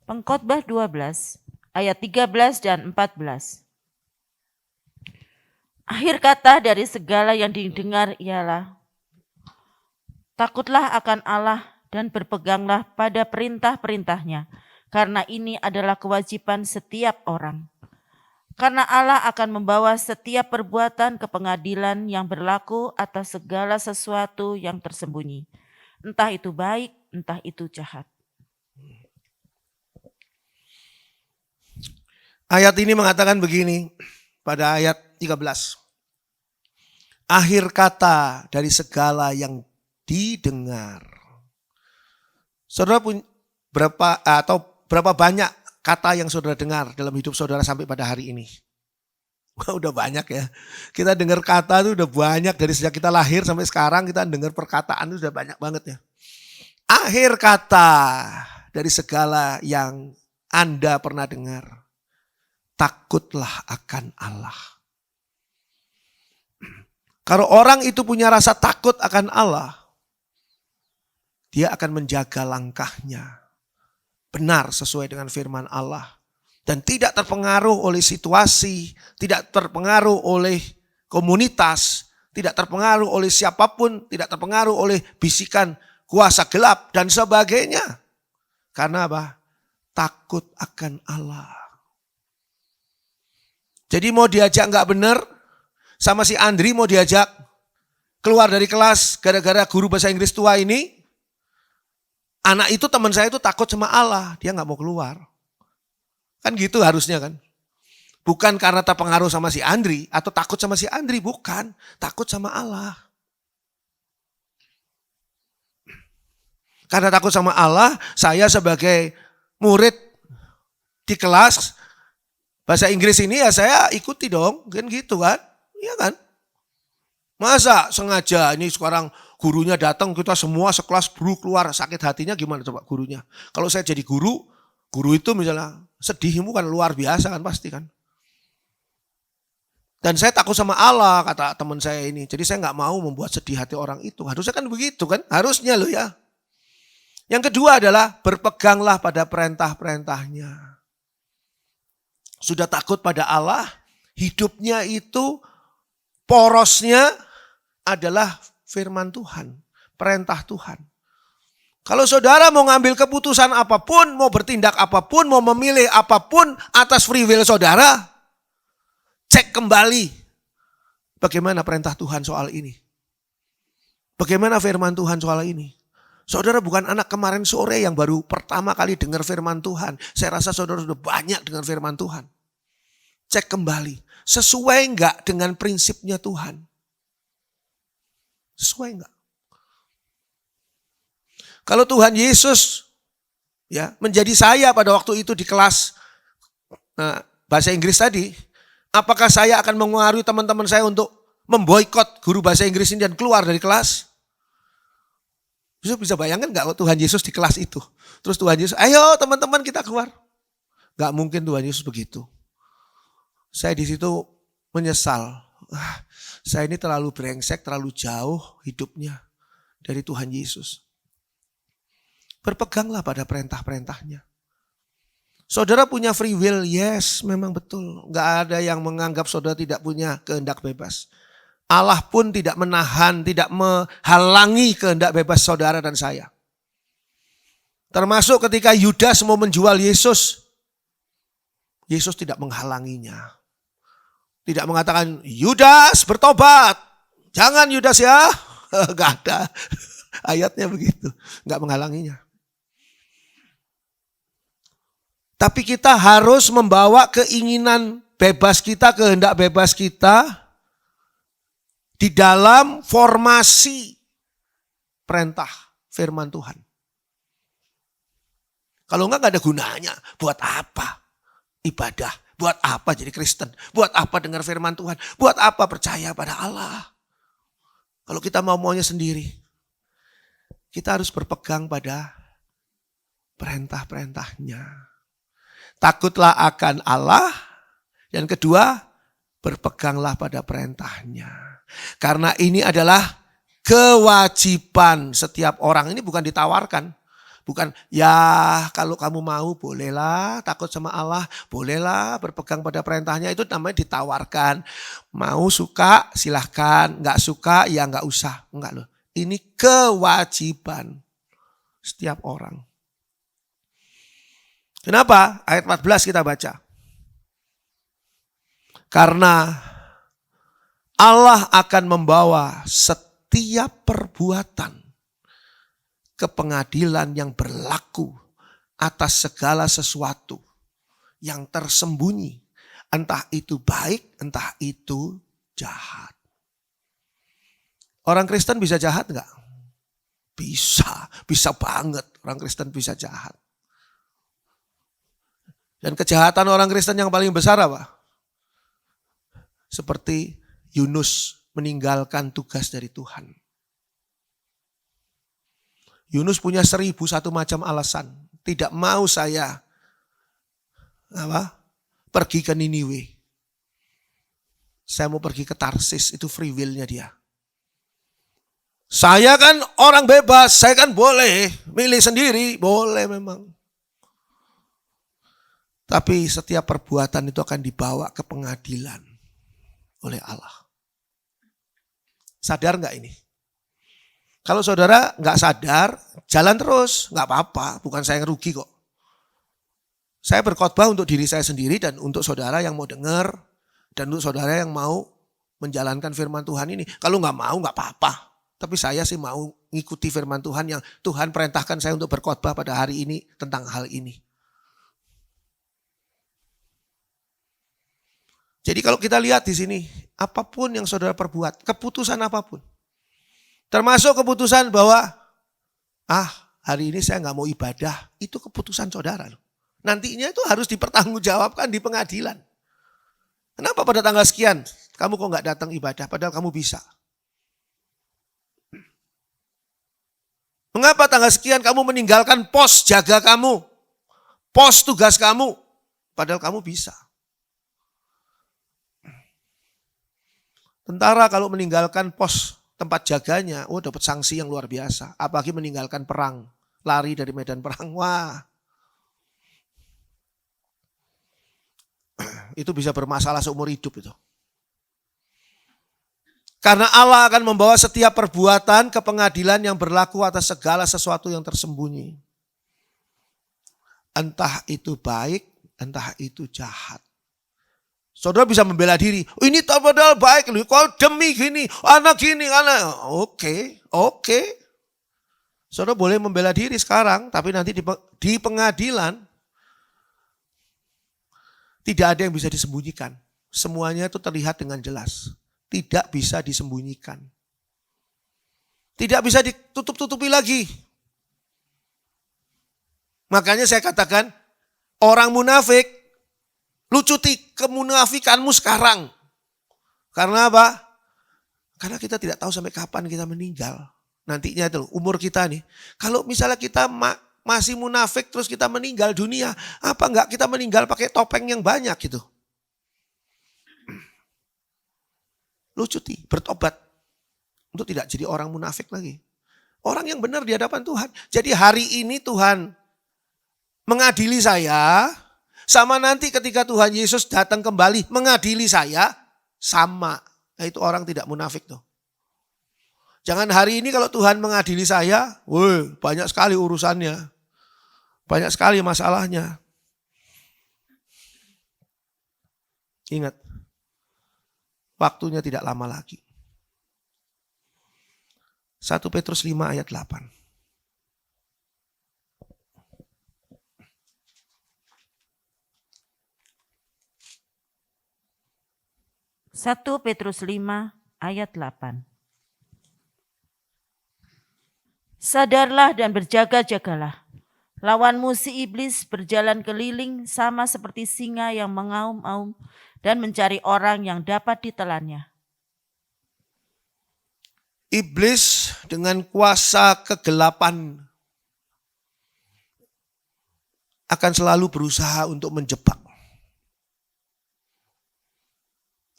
Pengkhotbah 12 ayat 13 dan 14. Akhir kata dari segala yang didengar ialah, takutlah akan Allah dan berpeganglah pada perintah-perintahnya, karena ini adalah kewajiban setiap orang. Karena Allah akan membawa setiap perbuatan ke pengadilan yang berlaku atas segala sesuatu yang tersembunyi. Entah itu baik, entah itu jahat. Ayat ini mengatakan begini pada ayat 13. Akhir kata dari segala yang didengar. Saudara punya berapa banyak kata yang saudara dengar dalam hidup saudara sampai pada hari ini? Wah, udah banyak ya. Kita dengar kata itu udah banyak dari sejak kita lahir sampai sekarang kita dengar perkataan itu udah banyak banget ya. Akhir kata dari segala yang Anda pernah dengar, takutlah akan Allah. Kalau orang itu punya rasa takut akan Allah, dia akan menjaga langkahnya benar sesuai dengan firman Allah. Dan tidak terpengaruh oleh situasi, tidak terpengaruh oleh komunitas, tidak terpengaruh oleh siapapun, tidak terpengaruh oleh bisikan kuasa gelap dan sebagainya. Karena apa? Takut akan Allah. Jadi mau diajak nggak benar, sama si Andri mau diajak keluar dari kelas gara-gara guru bahasa Inggris tua ini, anak itu teman saya itu takut sama Allah, dia nggak mau keluar. Kan gitu harusnya kan. Bukan karena terpengaruh sama si Andri atau takut sama si Andri, bukan. Takut sama Allah. Karena takut sama Allah, saya sebagai murid di kelas bahasa Inggris ini ya saya ikuti dong, kan gitu kan. Iya kan. Masa sengaja ini sekarang gurunya datang kita semua sekelas keluar sakit hatinya gimana coba gurunya. Kalau saya jadi guru itu misalnya sedihmu kan luar biasa kan pasti kan. Dan saya takut sama Allah kata teman saya ini. Jadi saya nggak mau membuat sedih hati orang itu. Harusnya kan begitu kan. Harusnya loh ya. Yang kedua adalah berpeganglah pada perintah-perintahnya. Sudah takut pada Allah. Hidupnya itu porosnya adalah firman Tuhan. Perintah Tuhan. Kalau saudara mau ngambil keputusan apapun, mau bertindak apapun, mau memilih apapun atas free will saudara, cek kembali bagaimana perintah Tuhan soal ini. Bagaimana firman Tuhan soal ini. Saudara bukan anak kemarin sore yang baru pertama kali dengar firman Tuhan. Saya rasa saudara sudah banyak dengar firman Tuhan. Cek kembali, sesuai enggak dengan prinsipnya Tuhan? Sesuai enggak? Kalau Tuhan Yesus ya menjadi saya pada waktu itu di kelas bahasa Inggris tadi, apakah saya akan mengaruhi teman-teman saya untuk memboikot guru bahasa Inggris ini dan keluar dari kelas? Bisa bayangkan nggak kalau Tuhan Yesus di kelas itu? Terus Tuhan Yesus, ayo teman-teman kita keluar. Gak mungkin Tuhan Yesus begitu. Saya di situ menyesal. Saya ini terlalu brengsek, terlalu jauh hidupnya dari Tuhan Yesus. Berpeganglah pada perintah-perintahnya. Saudara punya free will, yes memang betul. Gak ada yang menganggap saudara tidak punya kehendak bebas. Allah pun tidak menahan, tidak menghalangi kehendak bebas saudara dan saya. Termasuk ketika Yudas mau menjual Yesus. Yesus tidak menghalanginya. Tidak mengatakan, Yudas bertobat. Jangan Yudas ya. Gak ada. Ayatnya begitu. Gak menghalanginya. Tapi kita harus membawa keinginan bebas kita, kehendak bebas kita di dalam formasi perintah firman Tuhan. Kalau enggak ada gunanya. Buat apa ibadah? Buat apa jadi Kristen? Buat apa dengar firman Tuhan? Buat apa percaya pada Allah? Kalau kita maunya sendiri. Kita harus berpegang pada perintah-perintahnya. Takutlah akan Allah. Yang kedua, berpeganglah pada perintahnya. Karena ini adalah kewajiban setiap orang. Ini bukan ditawarkan. Bukan, ya kalau kamu mau bolehlah takut sama Allah. Bolehlah berpegang pada perintahnya. Itu namanya ditawarkan. Mau suka silahkan. Enggak suka ya enggak usah. Enggak loh. Ini kewajiban setiap orang. Kenapa? Ayat 14 kita baca. Karena Allah akan membawa setiap perbuatan ke pengadilan yang berlaku atas segala sesuatu yang tersembunyi. Entah itu baik, entah itu jahat. Orang Kristen bisa jahat enggak? Bisa banget orang Kristen bisa jahat. Dan kejahatan orang Kristen yang paling besar apa? Seperti Yunus meninggalkan tugas dari Tuhan. Yunus punya 1001 macam alasan. Tidak mau saya pergi ke Niniwe. Saya mau pergi ke Tarsis, itu free will-nya dia. Saya kan orang bebas, saya kan boleh milih sendiri, boleh memang. Tapi setiap perbuatan itu akan dibawa ke pengadilan oleh Allah. Sadar nggak ini? Kalau saudara nggak sadar, jalan terus, nggak apa-apa, bukan saya yang rugi kok. Saya berkhotbah untuk diri saya sendiri dan untuk saudara yang mau dengar, dan untuk saudara yang mau menjalankan firman Tuhan ini. Kalau nggak mau nggak apa-apa. Tapi saya sih mau ngikuti firman Tuhan yang Tuhan perintahkan saya untuk berkhotbah pada hari ini tentang hal ini. Jadi kalau kita lihat di sini, apapun yang saudara perbuat, keputusan apapun. Termasuk keputusan bahwa, hari ini saya nggak mau ibadah, itu keputusan saudara loh. Nantinya itu harus dipertanggungjawabkan di pengadilan. Kenapa pada tanggal sekian kamu kok nggak datang ibadah padahal kamu bisa? Mengapa tanggal sekian kamu meninggalkan pos jaga kamu, pos tugas kamu, padahal kamu bisa? Tentara kalau meninggalkan pos tempat jaganya, dapat sanksi yang luar biasa. Apalagi meninggalkan perang, lari dari medan perang, itu bisa bermasalah seumur hidup itu. Karena Allah akan membawa setiap perbuatan ke pengadilan yang berlaku atas segala sesuatu yang tersembunyi. Entah itu baik, entah itu jahat. Saudara bisa membela diri. Ini padahal baik, kok demi gini, anak gini, anak. Oke. Saudara boleh membela diri sekarang, tapi nanti di pengadilan tidak ada yang bisa disembunyikan. Semuanya itu terlihat dengan jelas. Tidak bisa disembunyikan. Tidak bisa ditutup-tutupi lagi. Makanya saya katakan, orang munafik, lu cuti kemunafikanmu sekarang. Karena apa? Karena kita tidak tahu sampai kapan kita meninggal. Nantinya itu umur kita nih. Kalau misalnya kita masih munafik terus kita meninggal dunia, apa enggak kita meninggal pakai topeng yang banyak gitu? Lu cuti, bertobat untuk tidak jadi orang munafik lagi. Orang yang benar di hadapan Tuhan. Jadi hari ini Tuhan mengadili saya, sama nanti ketika Tuhan Yesus datang kembali mengadili saya, sama. Nah, itu orang tidak munafik tuh. Jangan hari ini kalau Tuhan mengadili saya, banyak sekali urusannya. Banyak sekali masalahnya. Ingat, waktunya tidak lama lagi. 1 Petrus 5 ayat 8. Satu Petrus 5 ayat 8. Sadarlah dan berjaga-jagalah. Lawanmu si iblis berjalan keliling sama seperti singa yang mengaum-aum dan mencari orang yang dapat ditelannya. Iblis dengan kuasa kegelapan akan selalu berusaha untuk menjebak.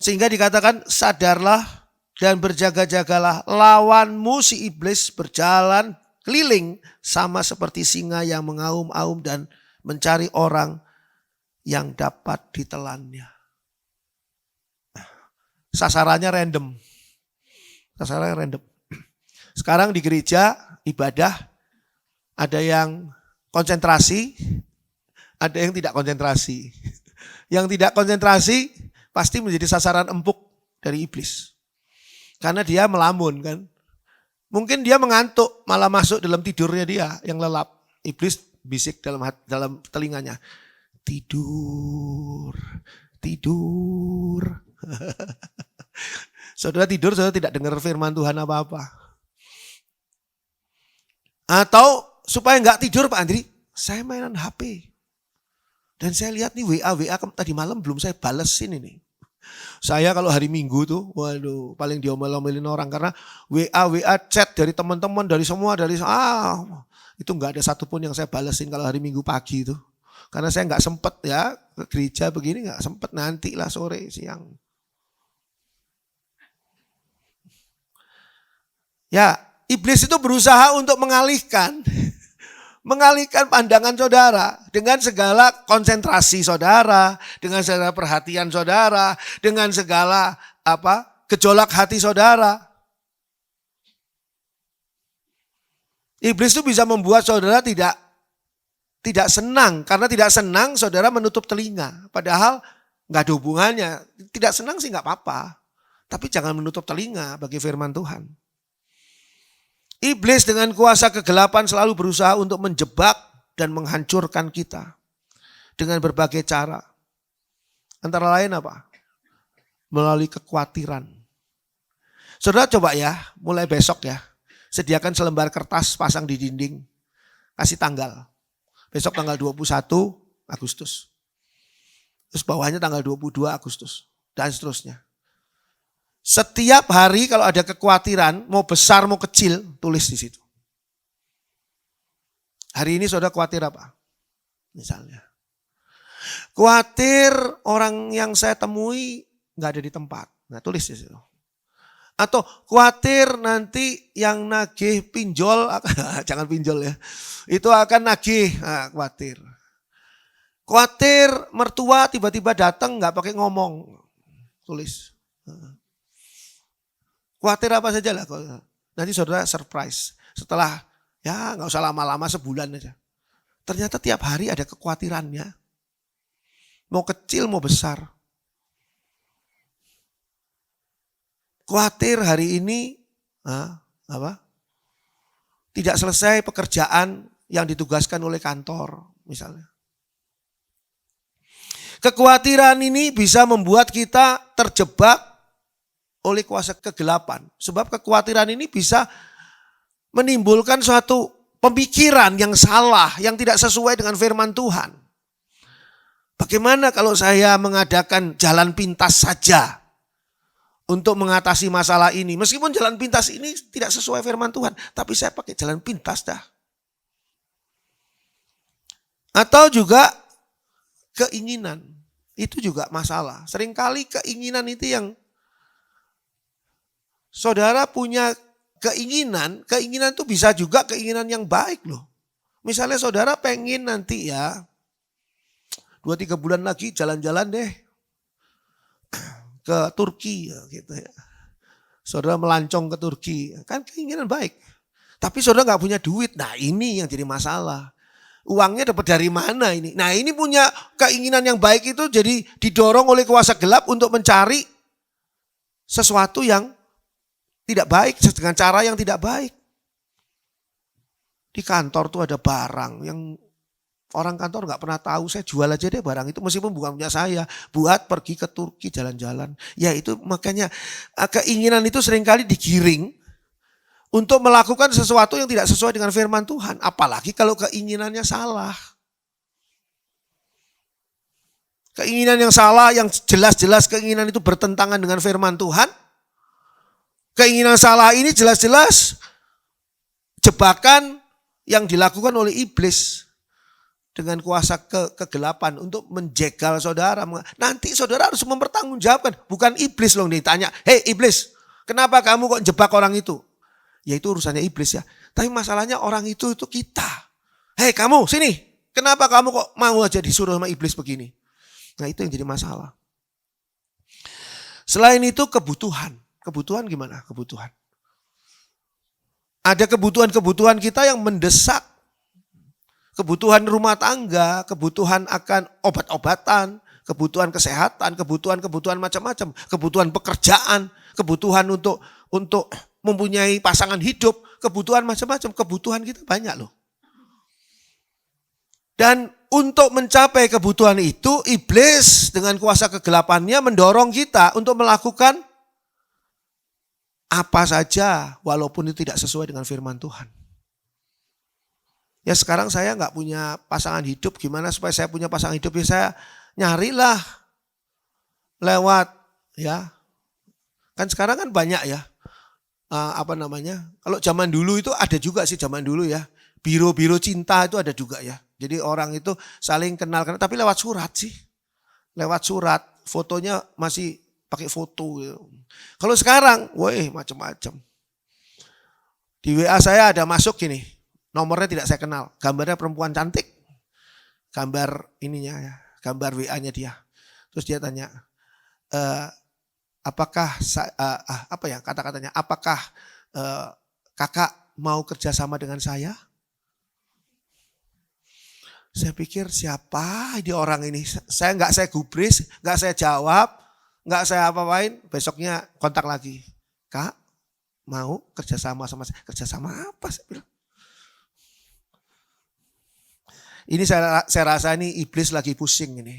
Sehingga dikatakan sadarlah dan berjaga-jagalah, lawanmu si iblis berjalan keliling sama seperti singa yang mengaum-aum dan mencari orang yang dapat ditelannya. Sasarannya random. Sekarang di gereja ibadah ada yang konsentrasi, ada yang tidak konsentrasi. Yang tidak konsentrasi pasti menjadi sasaran empuk dari iblis. Karena dia melamun kan. Mungkin dia mengantuk, malah masuk dalam tidurnya dia yang lelap. Iblis bisik dalam telinganya. Tidur. Saudara tidur, saudara tidak dengar firman Tuhan apa-apa. Atau supaya enggak tidur Pak Andri, saya mainan HP. Dan saya lihat nih WA tadi malam belum saya balesin ini. Saya kalau hari Minggu tuh, waduh paling diomel-omelin orang karena WA chat dari teman-teman, dari semua, itu nggak ada satupun yang saya balesin kalau hari Minggu pagi itu. Karena saya nggak sempet ya ke gereja begini, nggak sempet, nanti lah sore siang. Ya, iblis itu berusaha untuk mengalihkan pandangan saudara dengan segala konsentrasi saudara, dengan segala perhatian saudara, dengan segala gejolak hati saudara. Iblis itu bisa membuat saudara tidak senang, karena tidak senang saudara menutup telinga. Padahal nggak ada hubungannya. Tidak senang sih nggak apa-apa, tapi jangan menutup telinga bagi firman Tuhan. Iblis dengan kuasa kegelapan selalu berusaha untuk menjebak dan menghancurkan kita dengan berbagai cara. Antara lain apa? Melalui kekhawatiran. Saudara coba ya, mulai besok ya, sediakan selembar kertas pasang di dinding, kasih tanggal. Besok tanggal 21 Agustus. Terus bawahnya tanggal 22 Agustus dan seterusnya. Setiap hari kalau ada kekhawatiran, mau besar mau kecil, tulis di situ. Hari ini saudara khawatir apa? Misalnya. Khawatir orang yang saya temui nggak ada di tempat. Nah tulis di situ. Atau khawatir nanti yang nagih pinjol, jangan pinjol ya. Itu akan nagih, khawatir. Khawatir mertua tiba-tiba datang nggak pakai ngomong. Tulis. Khawatir apa saja lah. Nanti saudara surprise. Setelah ya nggak usah lama-lama, sebulan aja. Ternyata tiap hari ada kekhawatirannya. Mau kecil mau besar. Khawatir hari ini tidak selesai pekerjaan yang ditugaskan oleh kantor misalnya. Kekhawatiran ini bisa membuat kita terjebak oleh kuasa kegelapan. Sebab kekhawatiran ini bisa menimbulkan suatu pemikiran yang salah, yang tidak sesuai dengan firman Tuhan. Bagaimana kalau saya mengadakan jalan pintas saja untuk mengatasi masalah ini? Meskipun jalan pintas ini tidak sesuai firman Tuhan, tapi saya pakai jalan pintas dah. Atau juga keinginan, itu juga masalah. Seringkali keinginan itu yang saudara punya keinginan itu bisa juga keinginan yang baik loh. Misalnya saudara pengen nanti ya 2-3 bulan lagi jalan-jalan deh ke Turki gitu ya. Saudara melancong ke Turki, kan keinginan baik. Tapi saudara gak punya duit, nah ini yang jadi masalah. Uangnya dapat dari mana ini? Nah ini punya keinginan yang baik itu jadi didorong oleh kuasa gelap untuk mencari sesuatu yang tidak baik dengan cara yang tidak baik. Di kantor tuh ada barang yang orang kantor nggak pernah tahu, saya jual aja deh barang itu meskipun bukan punya saya, buat pergi ke Turki jalan-jalan. Ya itu makanya keinginan itu seringkali digiring untuk melakukan sesuatu yang tidak sesuai dengan firman Tuhan. Apalagi kalau keinginannya salah. Keinginan yang salah, yang jelas-jelas keinginan itu bertentangan dengan firman Tuhan. Keinginan salah ini jelas-jelas jebakan yang dilakukan oleh iblis dengan kuasa kegelapan untuk menjegal saudara. Nanti saudara harus mempertanggungjawabkan. Bukan iblis loh ditanya, hei iblis, kenapa kamu kok jebak orang itu? Ya itu urusannya iblis ya. Tapi masalahnya orang itu kita. Hei kamu sini, kenapa kamu kok mau aja disuruh sama iblis begini? Nah itu yang jadi masalah. Selain itu kebutuhan. Kebutuhan gimana? Kebutuhan. Ada kebutuhan-kebutuhan kita yang mendesak. Kebutuhan rumah tangga, kebutuhan akan obat-obatan, kebutuhan kesehatan, kebutuhan macam-macam, kebutuhan pekerjaan, kebutuhan untuk mempunyai pasangan hidup, kebutuhan macam-macam, kebutuhan kita banyak loh. Dan untuk mencapai kebutuhan itu, iblis dengan kuasa kegelapannya mendorong kita untuk melakukan apa saja walaupun itu tidak sesuai dengan firman Tuhan. Ya sekarang saya nggak punya pasangan hidup, gimana supaya saya punya pasangan hidup? Ya saya nyarilah lewat ya. Kan sekarang kan banyak ya. Kalau zaman dulu itu ada juga sih zaman dulu ya. Biro-biro cinta itu ada juga ya. Jadi orang itu saling kenal, tapi lewat surat sih. Lewat surat, fotonya masih pakai foto. Gitu. Kalau sekarang, woi macam-macam. Di WA saya ada masuk gini, nomornya tidak saya kenal, gambarnya perempuan cantik, gambar ininya ya, gambar WA-nya dia. Terus dia tanya, apakah kata-katanya, apakah kakak mau kerjasama dengan saya? Saya pikir siapa di orang ini? Saya gubris, nggak saya jawab, nggak saya apa-apain. Besoknya kontak lagi, Kak mau kerjasama sama saya. Kerjasama apa? Saya bilang. Ini saya rasa ini iblis lagi pusing ini,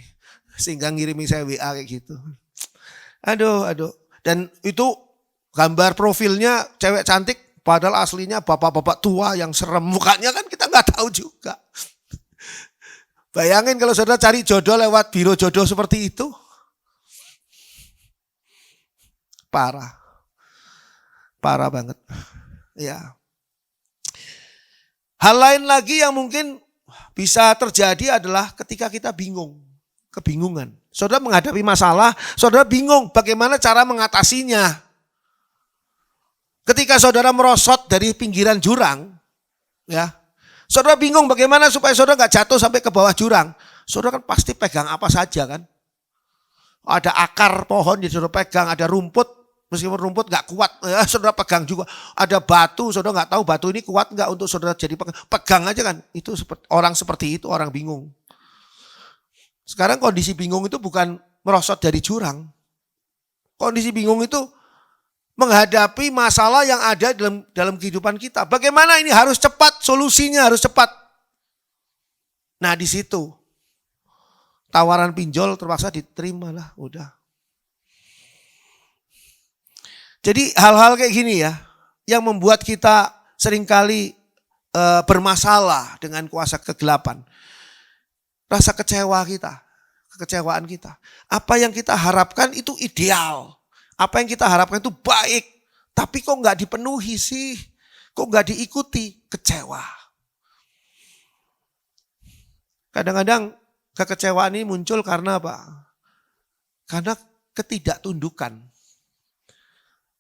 sehingga ngirimin saya WA kayak gitu. Aduh. Dan itu gambar profilnya cewek cantik, padahal aslinya bapak-bapak tua yang serem mukanya kan kita nggak tahu juga. Bayangin kalau saudara cari jodoh lewat biro jodoh seperti itu. Parah banget. Ya. Hal lain lagi yang mungkin bisa terjadi adalah ketika kita bingung, kebingungan. Saudara menghadapi masalah, saudara bingung bagaimana cara mengatasinya. Ketika saudara merosot dari pinggiran jurang, ya, saudara bingung bagaimana supaya saudara nggak jatuh sampai ke bawah jurang. Saudara kan pasti pegang apa saja kan. Ada akar pohon yang saudara pegang, ada rumput, meskipun rumput nggak kuat, ya, saudara pegang juga. Ada batu, saudara nggak tahu batu ini kuat nggak untuk saudara jadi pegang aja kan. Itu orang seperti itu, orang bingung. Sekarang kondisi bingung itu bukan merosot dari jurang. Kondisi bingung itu menghadapi masalah yang ada dalam kehidupan kita. Bagaimana ini harus cepat, solusinya harus cepat. Nah di situ tawaran pinjol terpaksa diterima lah, udah. Jadi hal-hal kayak gini ya, yang membuat kita seringkali bermasalah dengan kuasa kegelapan. Rasa kecewa kita, kekecewaan kita. Apa yang kita harapkan itu ideal. Apa yang kita harapkan itu baik, tapi kok nggak dipenuhi sih? Kok nggak diikuti? Kecewa. Kadang-kadang kekecewaan ini muncul karena apa? Karena ketidaktundukan.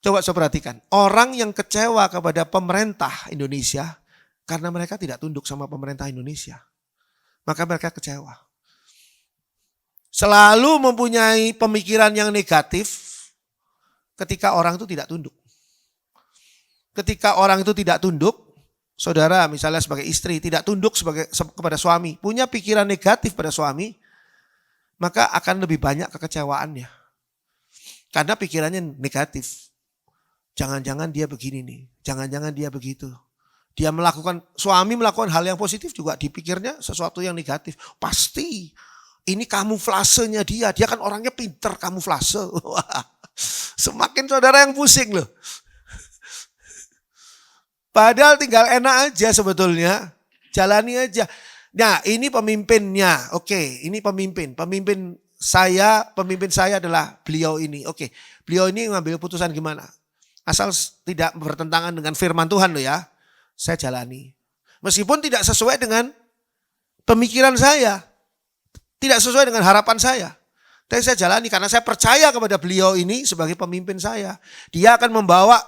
Coba perhatikan, orang yang kecewa kepada pemerintah Indonesia karena mereka tidak tunduk sama pemerintah Indonesia. Maka mereka kecewa. Selalu mempunyai pemikiran yang negatif ketika orang itu tidak tunduk. Ketika orang itu tidak tunduk, saudara misalnya sebagai istri tidak tunduk kepada suami, punya pikiran negatif pada suami, maka akan lebih banyak kekecewaannya. Karena pikirannya negatif. Jangan-jangan dia begini nih, jangan-jangan dia begitu. Suami melakukan hal yang positif juga dipikirnya sesuatu yang negatif. Pasti ini kamuflasenya dia kan orangnya pinter kamuflase. Semakin saudara yang pusing loh. Padahal tinggal enak aja sebetulnya. Jalani aja. Nah ini pemimpinnya. Oke, ini pemimpin. Pemimpin saya adalah beliau ini. Oke, beliau ini mengambil putusan gimana? Asal tidak bertentangan dengan firman Tuhan loh ya. Saya jalani. Meskipun tidak sesuai dengan pemikiran saya. Tidak sesuai dengan harapan saya. Tapi saya jalani karena saya percaya kepada beliau ini sebagai pemimpin saya. Dia akan membawa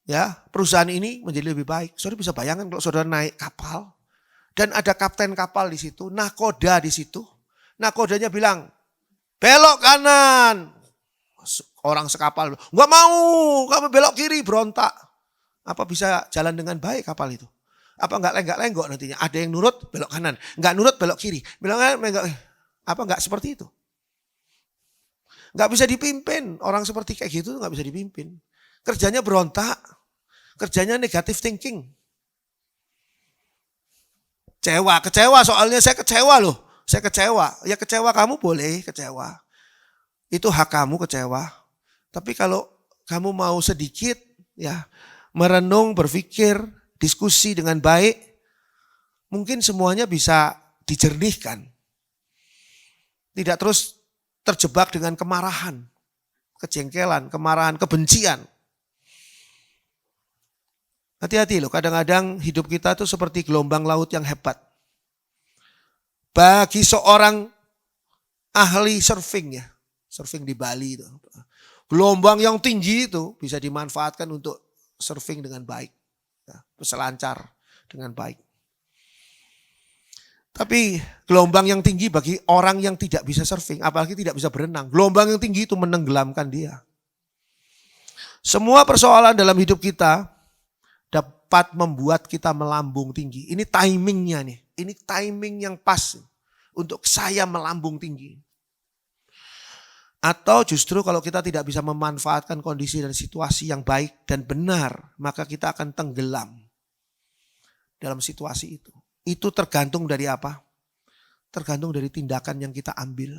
ya perusahaan ini menjadi lebih baik. Saudara bisa bayangkan kalau saudara naik kapal dan ada kapten kapal di situ, nakoda di situ. Nakodanya bilang, belok kanan. Orang sekapal, nggak mau, kamu belok kiri, berontak. Apa bisa jalan dengan baik kapal itu? Apa nggak lenggak-lenggok nantinya? Ada yang nurut belok kanan, nggak nurut belok kiri. Bilang apa nggak seperti itu? Nggak bisa dipimpin. Orang seperti kayak gitu nggak bisa dipimpin. Kerjanya berontak, kerjanya negative thinking. Kecewa soalnya saya kecewa loh. Saya kecewa. Ya kecewa kamu boleh kecewa. Itu hak kamu kecewa. Tapi kalau kamu mau sedikit ya merenung, berpikir, diskusi dengan baik, mungkin semuanya bisa dijernihkan. Tidak terus terjebak dengan kemarahan, kejengkelan, kemarahan, kebencian. Hati-hati loh, kadang-kadang hidup kita tuh seperti gelombang laut yang hebat. Bagi seorang ahli surfing ya, surfing di Bali itu. Gelombang yang tinggi itu bisa dimanfaatkan untuk surfing dengan baik. Ya, berselancar dengan baik. Tapi gelombang yang tinggi bagi orang yang tidak bisa surfing, apalagi tidak bisa berenang. Gelombang yang tinggi itu menenggelamkan dia. Semua persoalan dalam hidup kita dapat membuat kita melambung tinggi. Ini timingnya nih. Ini timing yang pas untuk saya melambung tinggi. Atau justru kalau kita tidak bisa memanfaatkan kondisi dan situasi yang baik dan benar, maka kita akan tenggelam dalam situasi itu. Itu tergantung dari apa? Tergantung dari tindakan yang kita ambil.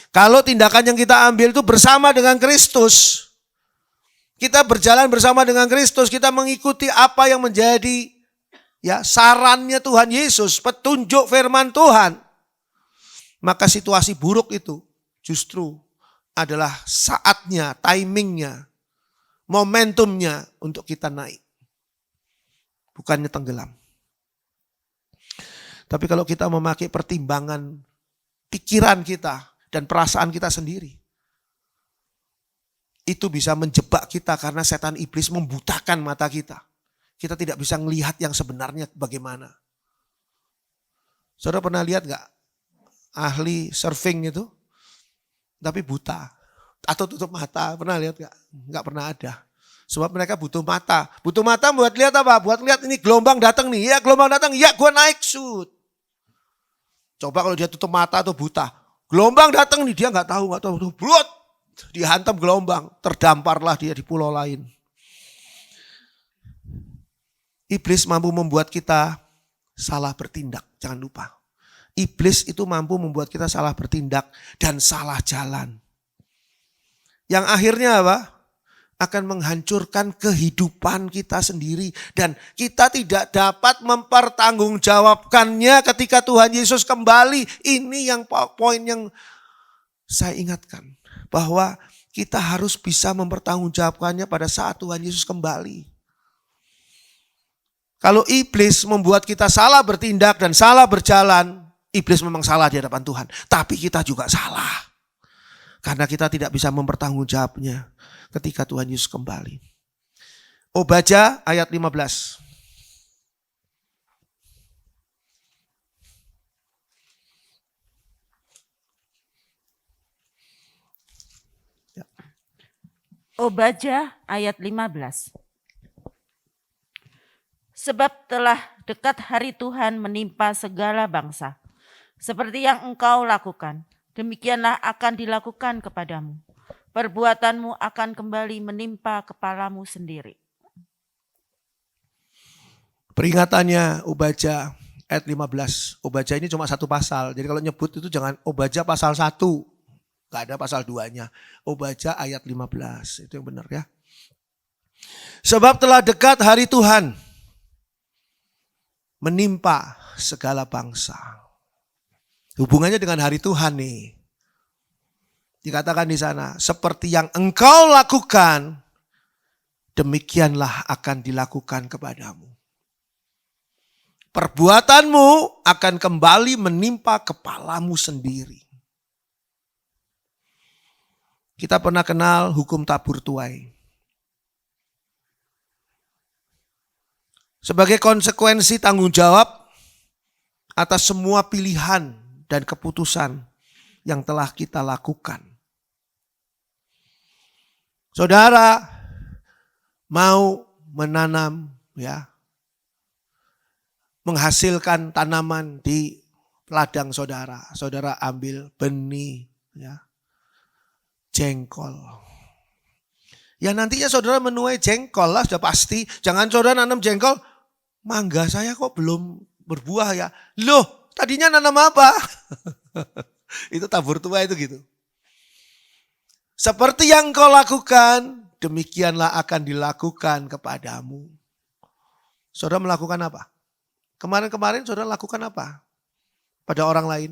Kalau tindakan yang kita ambil itu bersama dengan Kristus, kita berjalan bersama dengan Kristus, kita mengikuti apa yang menjadi ya sarannya Tuhan Yesus, petunjuk firman Tuhan. Maka situasi buruk itu justru adalah saatnya, timingnya, momentumnya untuk kita naik. Bukannya tenggelam. Tapi kalau kita memakai pertimbangan pikiran kita dan perasaan kita sendiri, itu bisa menjebak kita karena setan iblis membutakan mata kita. Kita tidak bisa melihat yang sebenarnya bagaimana. Saudara pernah lihat gak ahli surfing itu tapi buta atau tutup mata? Pernah lihat gak? Gak pernah ada. Sebab mereka butuh mata. Butuh mata buat lihat apa? Buat lihat ini gelombang datang nih. Ya gelombang datang, ya gue naik shoot. Coba kalau dia tutup mata atau buta. Gelombang datang nih, dia gak tahu. Brut, dihantam gelombang. Terdamparlah dia di pulau lain. Iblis mampu membuat kita salah bertindak. Jangan lupa. Iblis itu mampu membuat kita salah bertindak dan salah jalan. Yang akhirnya apa? Akan menghancurkan kehidupan kita sendiri. Dan kita tidak dapat mempertanggungjawabkannya ketika Tuhan Yesus kembali. Ini yang poin yang saya ingatkan. Bahwa kita harus bisa mempertanggungjawabkannya pada saat Tuhan Yesus kembali. Kalau iblis membuat kita salah bertindak dan salah berjalan, iblis memang salah di hadapan Tuhan. Tapi kita juga salah. Karena kita tidak bisa mempertanggungjawabnya ketika Tuhan Yesus kembali. Obadya ayat 15. Obadya ayat 15. Sebab telah dekat hari Tuhan menimpa segala bangsa. Seperti yang engkau lakukan, demikianlah akan dilakukan kepadamu. Perbuatanmu akan kembali menimpa kepalamu sendiri. Peringatannya Obadya ayat 15. Obadya ini cuma satu pasal. Jadi kalau nyebut itu jangan Obadya pasal 1. Gak ada pasal 2-nya. Obadya ayat 15. Itu yang benar ya. Sebab telah dekat hari Tuhan menimpa segala bangsa. Hubungannya dengan hari Tuhan nih. Dikatakan di sana, seperti yang engkau lakukan, demikianlah akan dilakukan kepadamu. Perbuatanmu akan kembali menimpa kepalamu sendiri. Kita pernah kenal hukum tabur tuai. Sebagai konsekuensi tanggung jawab atas semua pilihan dan keputusan yang telah kita lakukan. Saudara mau menanam ya, menghasilkan tanaman di ladang saudara. Saudara ambil benih ya, jengkol. Ya nantinya saudara menuai jengkol lah sudah pasti. Jangan saudara nanam jengkol, mangga saya kok belum berbuah ya. Loh tadinya nanam apa? Itu tabur tua itu gitu. Seperti yang kau lakukan, demikianlah akan dilakukan kepadamu. saudara melakukan apa? Kemarin-kemarin saudara lakukan apa? Pada orang lain.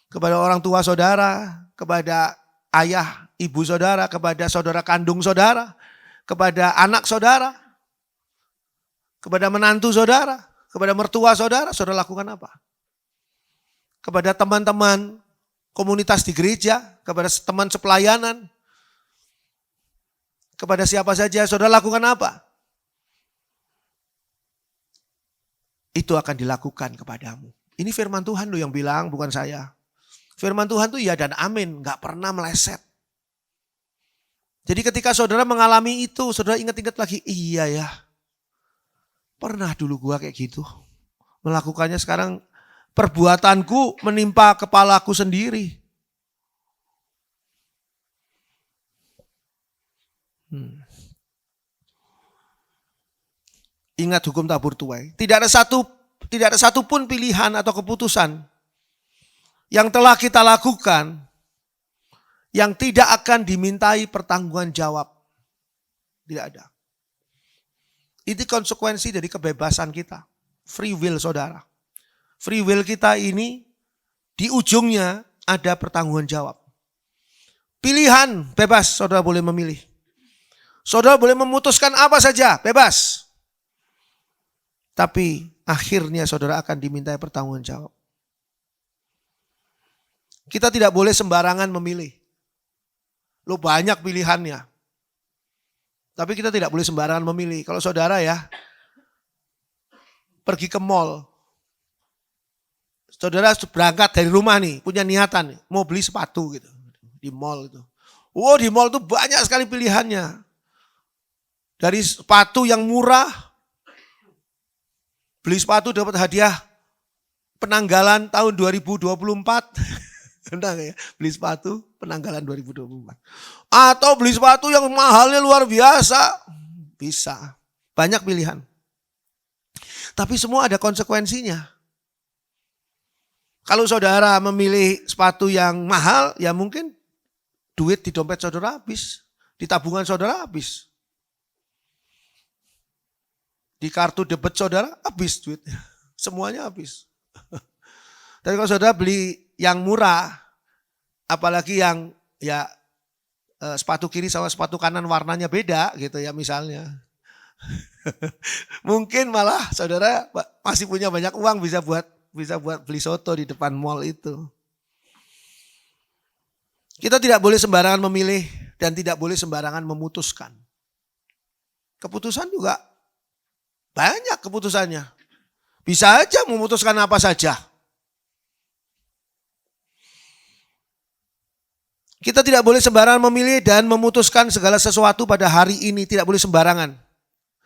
Kepada orang tua saudara, kepada ayah, ibu saudara, kepada saudara kandung saudara, kepada anak saudara, kepada menantu saudara, kepada mertua saudara, saudara lakukan apa? Kepada teman-teman komunitas di gereja, kepada teman sepelayanan, kepada siapa saja, saudara lakukan apa? Itu akan dilakukan kepadamu. Ini firman Tuhan loh yang bilang, bukan saya. Firman Tuhan tuh ya dan amin, gak pernah meleset. Jadi ketika saudara mengalami itu, saudara ingat-ingat lagi, iya ya. Pernah dulu gua kayak gitu. Melakukannya sekarang perbuatanku menimpa kepalaku sendiri. Ingat hukum tabur tuai. Tidak ada satu pun pilihan atau keputusan yang telah kita lakukan yang tidak akan dimintai pertanggungan jawab. Tidak ada. Itu konsekuensi dari kebebasan kita. Free will saudara. Free will kita ini di ujungnya ada pertanggungan jawab. Pilihan bebas, saudara boleh memilih. Saudara boleh memutuskan apa saja, bebas. Tapi akhirnya saudara akan dimintai pertanggungan jawab. Kita tidak boleh sembarangan memilih. Lo banyak pilihannya. Tapi kita tidak boleh sembarangan memilih. Kalau saudara ya, pergi ke mall. Saudara berangkat dari rumah nih, punya niatan nih, mau beli sepatu gitu. Di mall itu. Di mall itu banyak sekali pilihannya. Dari sepatu yang murah, beli sepatu dapat hadiah penanggalan tahun 2024. Entah ya, beli sepatu penanggalan 2024. Atau beli sepatu yang mahalnya luar biasa. Bisa. Banyak pilihan. Tapi semua ada konsekuensinya. Kalau saudara memilih sepatu yang mahal, ya mungkin duit di dompet saudara habis. Di tabungan saudara habis. Di kartu debit saudara habis duitnya. Semuanya habis. Tapi kalau saudara beli yang murah, apalagi yang ya sepatu kiri sama sepatu kanan warnanya beda gitu ya misalnya. Mungkin malah saudara masih punya banyak uang bisa buat beli soto di depan mall itu. Kita tidak boleh sembarangan memilih dan tidak boleh sembarangan memutuskan. Keputusan juga banyak keputusannya. Bisa aja memutuskan apa saja. Kita tidak boleh sembarangan memilih dan memutuskan segala sesuatu pada hari ini. Tidak boleh sembarangan.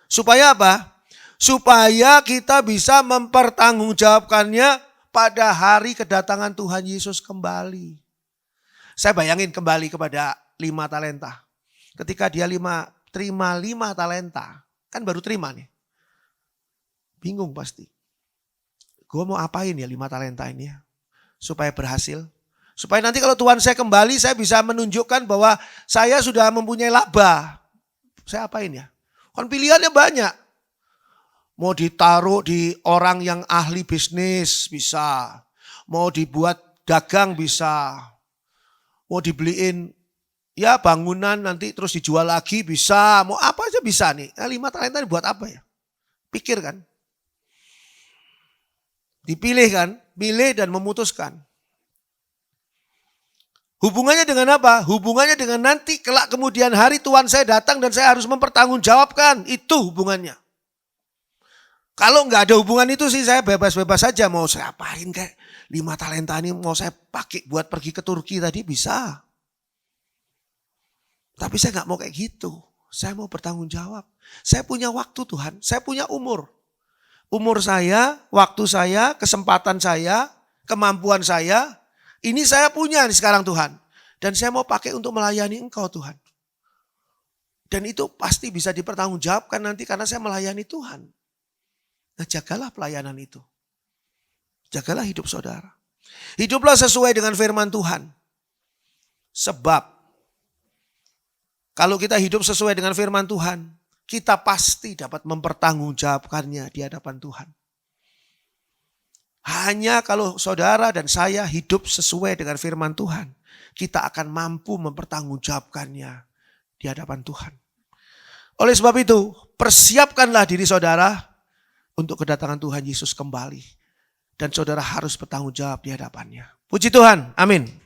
Supaya apa? Supaya kita bisa mempertanggungjawabkannya pada hari kedatangan Tuhan Yesus kembali. Saya bayangin kembali kepada 5 talenta. Ketika dia terima 5 talenta. Kan baru terima nih. Bingung pasti. Gue mau apain ya 5 talenta ini ya. Supaya berhasil. Supaya nanti kalau Tuhan saya kembali saya bisa menunjukkan bahwa saya sudah mempunyai laba. Saya apain ya? Kan pilihannya banyak. Mau ditaruh di orang yang ahli bisnis bisa. Mau dibuat dagang bisa. Mau dibeliin ya bangunan nanti terus dijual lagi bisa. Mau apa aja bisa nih. Nah, 5 talenta ini buat apa ya? Pikir kan. Dipilih kan, pilih dan memutuskan. Hubungannya dengan apa? Hubungannya dengan nanti kelak kemudian hari Tuhan saya datang dan saya harus mempertanggungjawabkan. Itu hubungannya. Kalau nggak ada hubungan itu sih saya bebas-bebas saja. Mau saya apain kayak 5 talenta ini mau saya pakai buat pergi ke Turki tadi bisa. Tapi saya nggak mau kayak gitu. Saya mau bertanggung jawab. Saya punya waktu Tuhan, saya punya umur. Umur saya, waktu saya, kesempatan saya, kemampuan saya, ini saya punya nih sekarang Tuhan. Dan saya mau pakai untuk melayani Engkau Tuhan. Dan itu pasti bisa dipertanggungjawabkan nanti karena saya melayani Tuhan. Nah jagalah pelayanan itu. Jagalah hidup saudara. Hiduplah sesuai dengan firman Tuhan. Sebab kalau kita hidup sesuai dengan firman Tuhan, kita pasti dapat mempertanggungjawabkannya di hadapan Tuhan. Hanya kalau saudara dan saya hidup sesuai dengan firman Tuhan, kita akan mampu mempertanggungjawabkannya di hadapan Tuhan. Oleh sebab itu, persiapkanlah diri saudara untuk kedatangan Tuhan Yesus kembali. Dan saudara harus bertanggung jawab di hadapannya. Puji Tuhan, amin.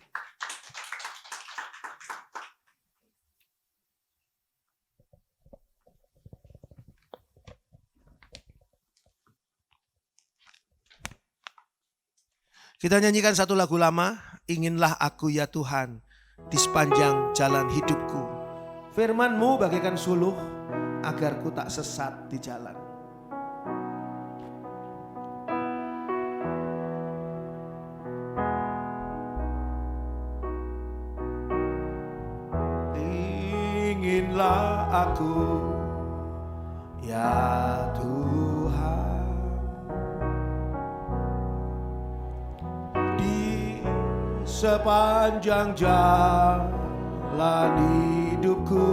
Kita nyanyikan satu lagu lama, Inginlah Aku Ya Tuhan di sepanjang jalan hidupku. Firman-Mu bagaikan suluh agar ku tak sesat di jalan. Inginlah aku ya Tuhan di sepanjang jalan hidupku.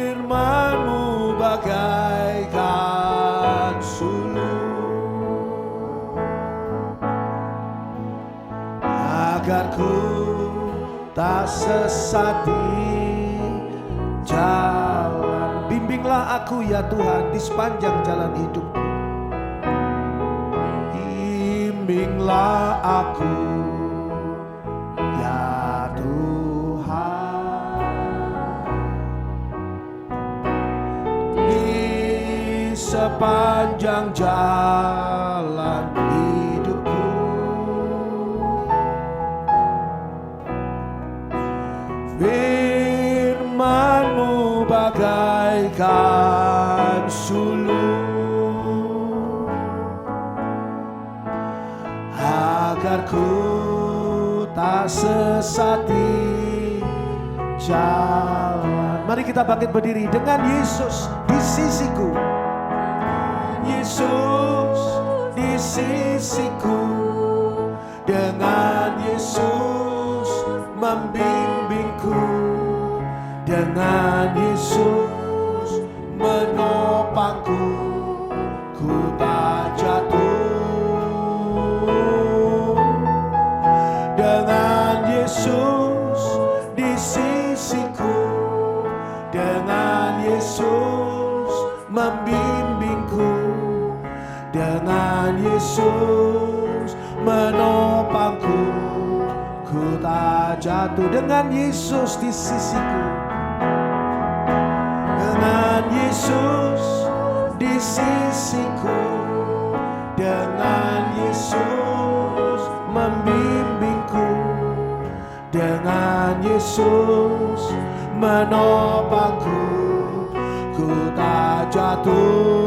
Firman-Mu bagaikan suluh agar ku tak sesat di jalan. Bimbinglah aku ya Tuhan di sepanjang jalan hidupku. Bimbinglah aku ya Tuhan di sepanjang jalan hidupku. Firman-Mu bagaikan suluh agar ku tak sesat di jalan. Mari kita bangkit berdiri dengan Yesus di sisiku. Yesus di sisiku, dengan Yesus membimbingku, dengan Yesus menopangku, ku tak jatuh. Dengan Yesus di sisiku, dengan Yesus membimbingku, dengan Yesus menopangku, ku tak jatuh. Dengan Yesus di sisiku, dengan Yesus di sisiku, dengan Yesus membimbingku, dengan Yesus menopangku, ku tak jatuh.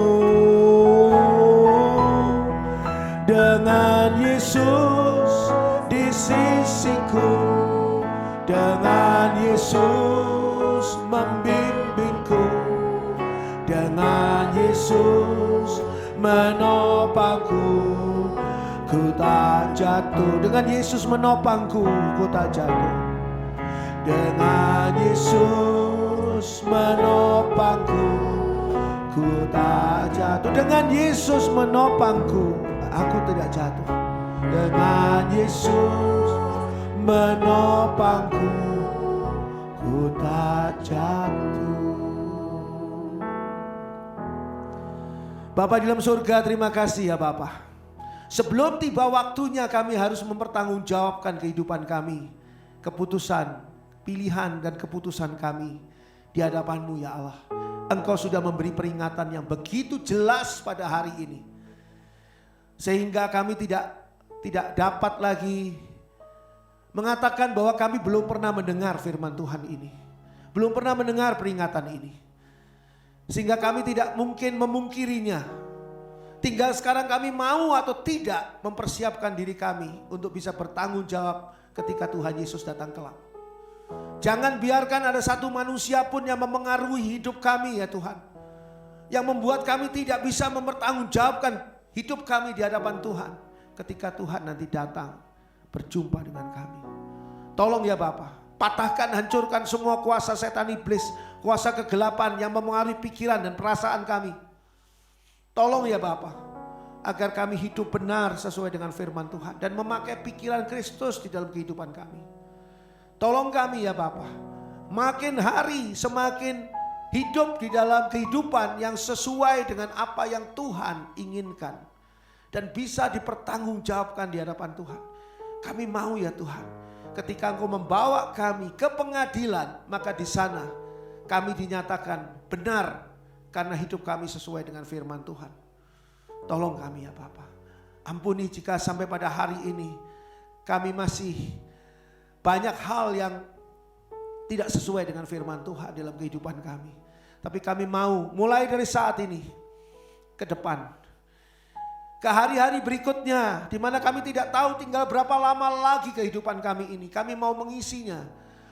Dengan Yesus di sisiku, dengan Yesus membimbingku, dengan Yesus menopangku, ku tak jatuh. Dengan Yesus menopangku, ku tak jatuh. Dengan Yesus menopangku, ku tak jatuh. Dengan Yesus menopangku, aku tidak jatuh. Dengan Yesus menopangku, ku tak jatuh. Bapa di dalam surga, terima kasih ya Bapa. Sebelum tiba waktunya kami harus mempertanggungjawabkan kehidupan kami, keputusan, pilihan dan keputusan kami di hadapan-Mu ya Allah. Engkau sudah memberi peringatan yang begitu jelas pada hari ini, sehingga kami tidak dapat lagi mengatakan bahwa kami belum pernah mendengar firman Tuhan ini, belum pernah mendengar peringatan ini, sehingga kami tidak mungkin memungkirinya. Tinggal sekarang kami mau atau tidak mempersiapkan diri kami untuk bisa bertanggung jawab ketika Tuhan Yesus datang kelak. Jangan biarkan ada satu manusia pun yang memengaruhi hidup kami ya Tuhan, yang membuat kami tidak bisa mempertanggungjawabkan hidup kami di hadapan Tuhan ketika Tuhan nanti datang berjumpa dengan kami. Tolong ya Bapa, patahkan, hancurkan semua kuasa setan iblis, kuasa kegelapan yang mempengaruhi pikiran dan perasaan kami. Tolong ya Bapa, agar kami hidup benar sesuai dengan firman Tuhan dan memakai pikiran Kristus di dalam kehidupan kami. Tolong kami ya Bapa, makin hari semakin hidup di dalam kehidupan yang sesuai dengan apa yang Tuhan inginkan dan bisa dipertanggungjawabkan di hadapan Tuhan. Kami mau ya Tuhan, ketika Engkau membawa kami ke pengadilan, maka di sana kami dinyatakan benar karena hidup kami sesuai dengan firman Tuhan. Tolong kami ya Bapa. Ampuni jika sampai pada hari ini kami masih banyak hal yang tidak sesuai dengan firman Tuhan dalam kehidupan kami. Tapi kami mau mulai dari saat ini ke depan, ke hari-hari berikutnya, di mana kami tidak tahu tinggal berapa lama lagi kehidupan kami ini. Kami mau mengisinya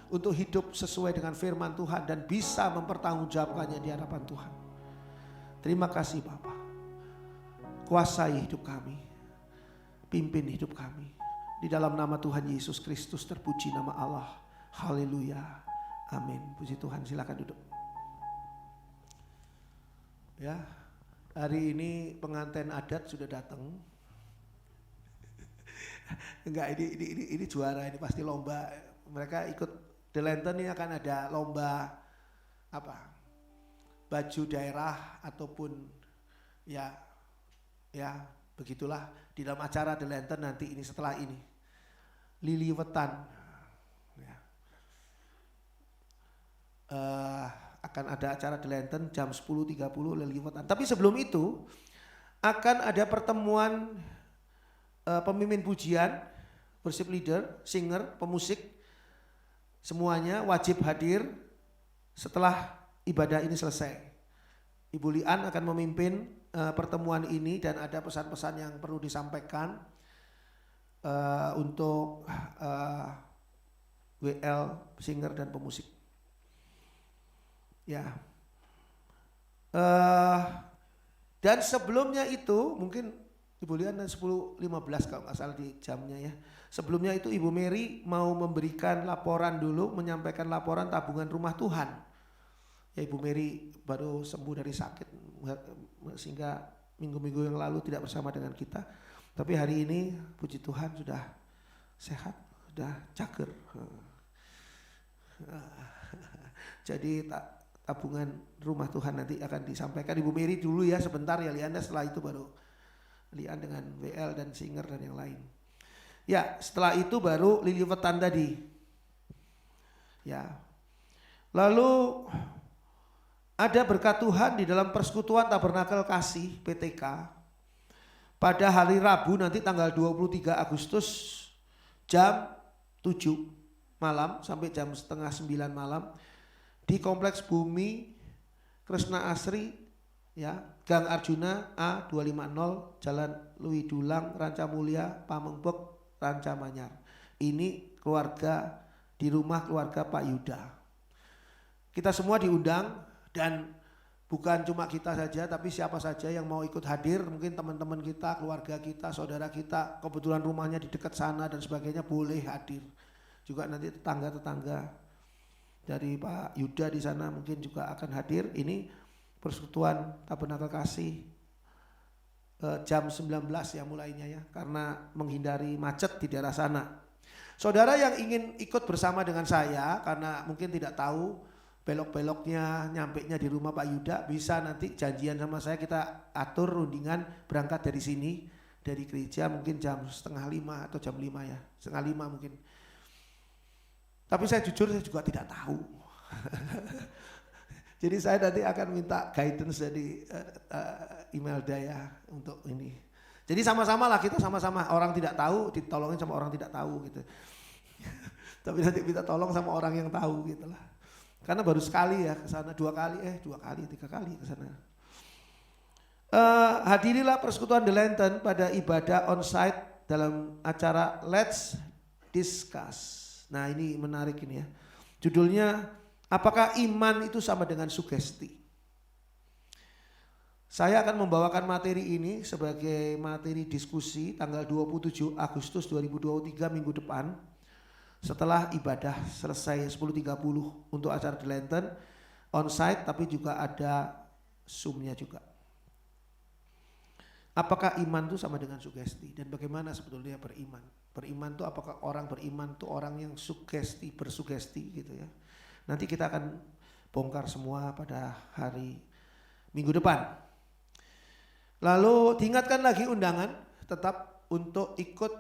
untuk hidup sesuai dengan firman Tuhan dan bisa mempertanggungjawabkannya di hadapan Tuhan. Terima kasih Bapa. Kuasai hidup kami, pimpin hidup kami. Di dalam nama Tuhan Yesus Kristus, terpuji nama Allah. Haleluya. Amin. Puji Tuhan, silakan duduk. Ya, hari ini pengantin adat sudah datang. Enggak, ini juara, ini pasti lomba. Mereka ikut The Lantern, ini akan ada lomba apa? Baju daerah ataupun ya begitulah di dalam acara The Lantern nanti ini setelah ini. Liliwetan. Ya. Akan ada acara The Lantern jam 10.30 Liliwetan. Tapi sebelum itu akan ada pertemuan pemimpin pujian, worship leader, singer, pemusik. Semuanya wajib hadir setelah ibadah ini selesai. Ibu Lian akan memimpin pertemuan ini dan ada pesan-pesan yang perlu disampaikan untuk WL, singer dan pemusik. Ya. Dan sebelumnya itu mungkin Ibu Lian 10.15 kalau nggak salah di jamnya ya. Sebelumnya itu Ibu Mary mau memberikan laporan dulu, menyampaikan laporan tabungan rumah Tuhan. Ya, Ibu Mary baru sembuh dari sakit sehingga minggu-minggu yang lalu tidak bersama dengan kita. Tapi hari ini puji Tuhan sudah sehat, sudah cager. Jadi tabungan rumah Tuhan nanti akan disampaikan Ibu Mary dulu ya sebentar ya Lian, setelah itu baru Lian dengan WL dan singer dan yang lain. Ya, setelah itu baru Liliwetan tadi. Ya. Lalu ada berkat Tuhan di dalam persekutuan Tabernakel Kasih PTK. Pada hari Rabu nanti tanggal 23 Agustus jam 7 malam sampai jam setengah 9 malam di Kompleks Bumi Kresna Asri ya, Gang Arjuna A250 Jalan Lui Dulang, Ranca Mulia, Pamengbek, Ranca Manyar. Ini keluarga di rumah keluarga Pak Yuda. Kita semua diundang dan bukan cuma kita saja tapi siapa saja yang mau ikut hadir, mungkin teman-teman kita, keluarga kita, saudara kita, kebetulan rumahnya di dekat sana dan sebagainya boleh hadir. Juga nanti tetangga-tetangga dari Pak Yuda di sana mungkin juga akan hadir. Ini persekutuan Tabernakel Kasih jam 19 ya mulainya ya, karena menghindari macet di daerah sana. Saudara yang ingin ikut bersama dengan saya karena mungkin tidak tahu belok-beloknya, nyampenya di rumah Pak Yuda, bisa nanti janjian sama saya, kita atur rundingan berangkat dari sini, dari gereja mungkin jam 4:30 atau jam 5 ya, 4:30 mungkin. Tapi saya jujur saya juga tidak tahu. Jadi saya nanti akan minta guidance dari Imelda ya untuk ini. Jadi sama-sama lah, kita sama-sama, orang tidak tahu ditolongin sama orang tidak tahu gitu. Tapi nanti minta tolong sama orang yang tahu gitu lah. Karena baru sekali ya ke sana, 2 kali, 3 kali ke sana. Hadirilah persekutuan The Lantern pada ibadah on-site dalam acara Let's Discuss. Nah ini menarik ini ya. Judulnya, apakah iman itu sama dengan sugesti? Saya akan membawakan materi ini sebagai materi diskusi tanggal 27 Agustus 2023 minggu depan. setelah ibadah selesai 10.30 untuk acara di Lenten on-site, tapi juga ada Zoom-nya juga. Apakah iman itu sama dengan sugesti? Dan bagaimana sebetulnya beriman? Beriman itu apakah orang beriman itu orang yang sugesti, bersugesti gitu ya. Nanti kita akan bongkar semua pada hari Minggu depan. Lalu diingatkan lagi undangan tetap untuk ikut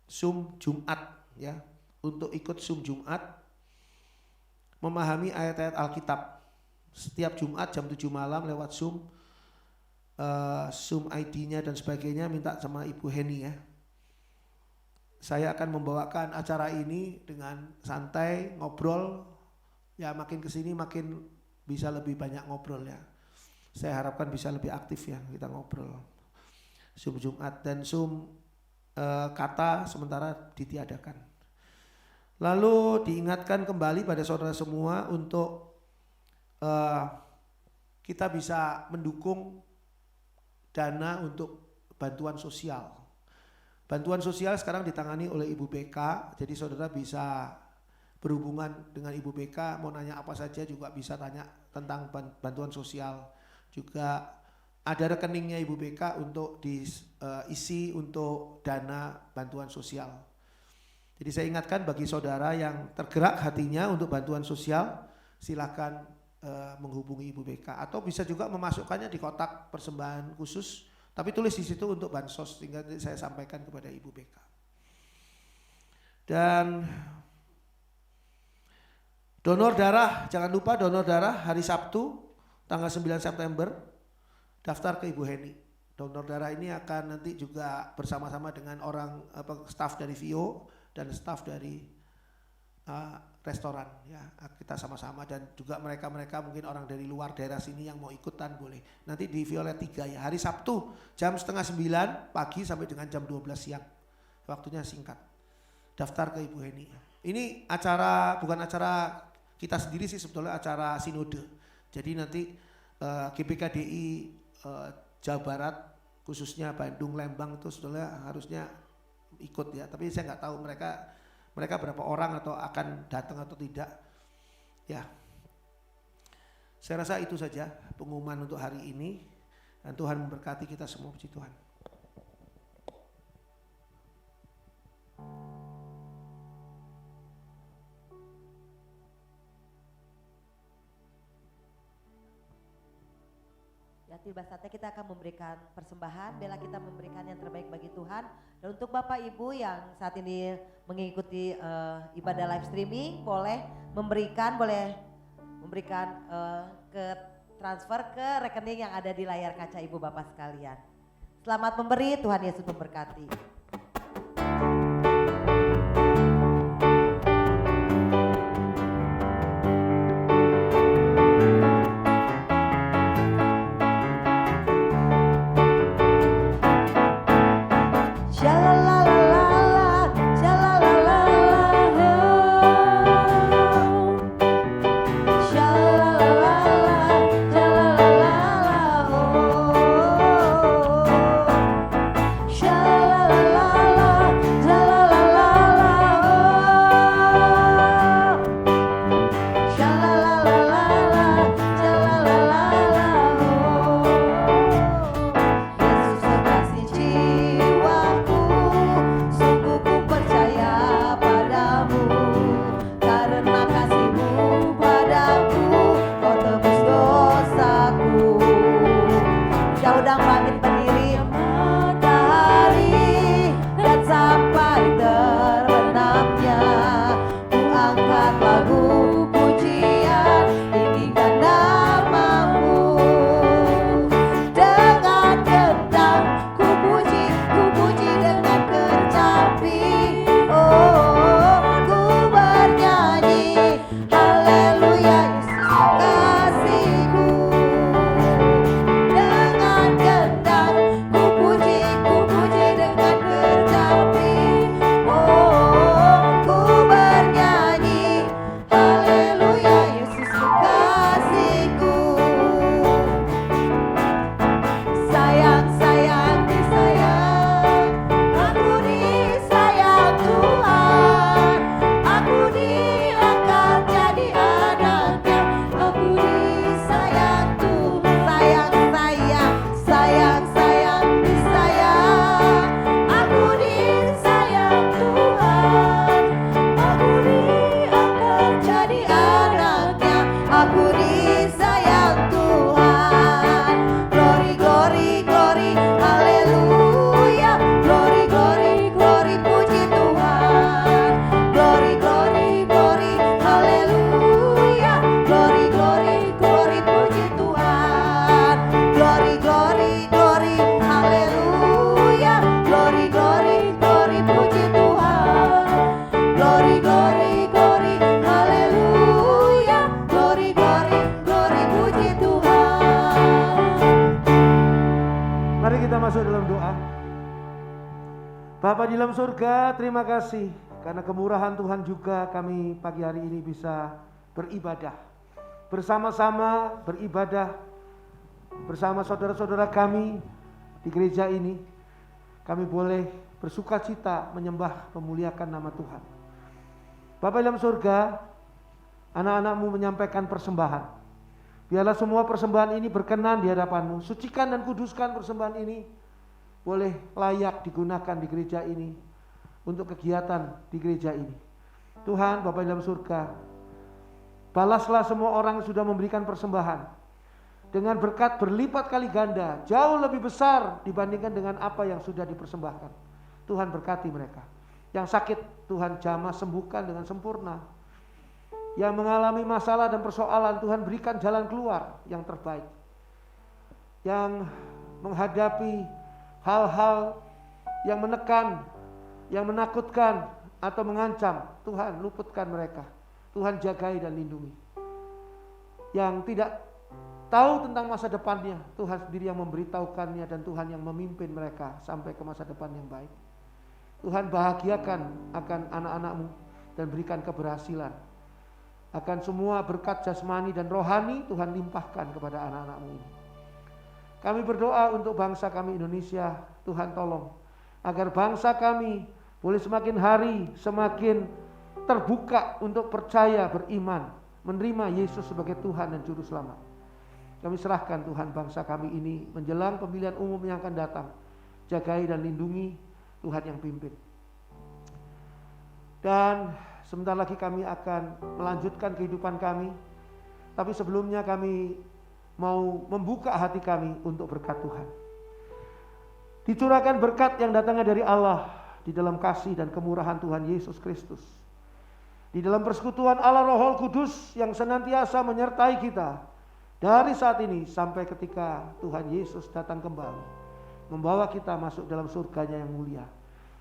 Zoom Jumat ya. Untuk ikut Zoom Jumat memahami ayat-ayat Alkitab. Setiap Jumat jam 7 malam lewat Zoom. Zoom ID-nya dan sebagainya minta sama Ibu Heni ya. Saya akan membawakan acara ini dengan santai, ngobrol. Ya makin kesini makin bisa lebih banyak ngobrol ya. Saya harapkan bisa lebih aktif ya kita ngobrol. Zoom Jumat dan Zoom kata sementara ditiadakan. Lalu diingatkan kembali pada saudara semua untuk kita bisa mendukung dana untuk bantuan sosial. Bantuan sosial sekarang ditangani oleh Ibu BK, jadi saudara bisa berhubungan dengan Ibu BK, mau nanya apa saja juga bisa tanya tentang bantuan sosial. Juga ada rekeningnya Ibu BK untuk diisi untuk dana bantuan sosial. Jadi saya ingatkan bagi saudara yang tergerak hatinya untuk bantuan sosial, silakan menghubungi Ibu BK atau bisa juga memasukkannya di kotak persembahan khusus, tapi tulis di situ untuk bansos sehingga saya sampaikan kepada Ibu BK. Dan donor darah, jangan lupa donor darah hari Sabtu tanggal 9 September daftar ke Ibu Heni. Donor darah ini akan nanti juga bersama-sama dengan orang staf dari VIO dan staf dari restoran ya, kita sama-sama, dan juga mereka mungkin orang dari luar daerah sini yang mau ikutan boleh. Nanti di Violet 3 ya, hari Sabtu jam 8:30 pagi sampai dengan jam 12 siang. Waktunya singkat. Daftar ke Ibu Heni. Ini acara bukan acara kita sendiri sih, sebetulnya acara sinode. Jadi nanti GPKDI Jawa Barat khususnya Bandung, Lembang itu sebetulnya harusnya ikut ya, tapi saya nggak tahu mereka berapa orang atau akan datang atau tidak ya. Saya rasa itu saja pengumuman untuk hari ini, dan Tuhan memberkati kita semua. Puji Tuhan. Ya, tiba saatnya kita akan memberikan persembahan. Bella, kita memberikan yang terbaik bagi Tuhan. Dan untuk Bapak Ibu yang saat ini mengikuti ibadah live streaming, boleh memberikan ke transfer ke rekening yang ada di layar kaca Ibu Bapak sekalian. Selamat memberi, Tuhan Yesus memberkati. Shalala Bapa di dalam surga, terima kasih karena kemurahan Tuhan juga kami pagi hari ini bisa beribadah. Bersama-sama beribadah bersama saudara-saudara kami di gereja ini. Kami boleh bersuka cita menyembah memuliakan nama Tuhan. Bapa di dalam surga, anak-anak-Mu menyampaikan persembahan. Biarlah semua persembahan ini berkenan di hadapan-Mu. Sucikan dan kuduskan persembahan ini, boleh layak digunakan di gereja ini, untuk kegiatan di gereja ini. Tuhan, Bapa di dalam surga, balaslah semua orang yang sudah memberikan persembahan dengan berkat berlipat kali ganda, jauh lebih besar dibandingkan dengan apa yang sudah dipersembahkan. Tuhan berkati mereka. Yang sakit Tuhan jamah sembuhkan dengan sempurna. Yang mengalami masalah dan persoalan, Tuhan berikan jalan keluar yang terbaik. Yang menghadapi hal-hal yang menekan, yang menakutkan atau mengancam, Tuhan luputkan mereka. Tuhan jagai dan lindungi. Yang tidak tahu tentang masa depannya, Tuhan sendiri yang memberitahukannya dan Tuhan yang memimpin mereka sampai ke masa depan yang baik. Tuhan bahagiakan akan anak-anak-Mu dan berikan keberhasilan. Akan semua berkat jasmani dan rohani Tuhan limpahkan kepada anak-anak-Mu ini. Kami berdoa untuk bangsa kami Indonesia, Tuhan tolong agar bangsa kami boleh semakin hari semakin terbuka untuk percaya, beriman, menerima Yesus sebagai Tuhan dan Juru Selamat. Kami serahkan Tuhan bangsa kami ini menjelang pemilihan umum yang akan datang. Jagai dan lindungi, Tuhan yang pimpin. Dan sebentar lagi kami akan melanjutkan kehidupan kami. Tapi sebelumnya kami mau membuka hati kami untuk berkat Tuhan. Dicurahkan berkat yang datangnya dari Allah di dalam kasih dan kemurahan Tuhan Yesus Kristus. Di dalam persekutuan Allah Roh Kudus yang senantiasa menyertai kita dari saat ini sampai ketika Tuhan Yesus datang kembali, membawa kita masuk dalam surganya yang mulia.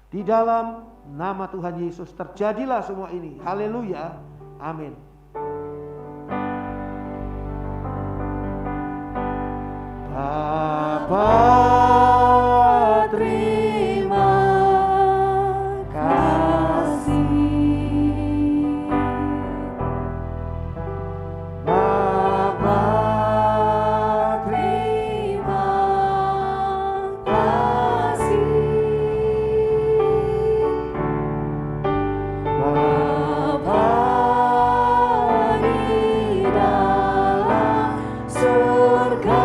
Di dalam nama Tuhan Yesus terjadilah semua ini. Haleluya. Amin. Bapa, terima kasih. Bapa, terima kasih. Bapa di dalam surga,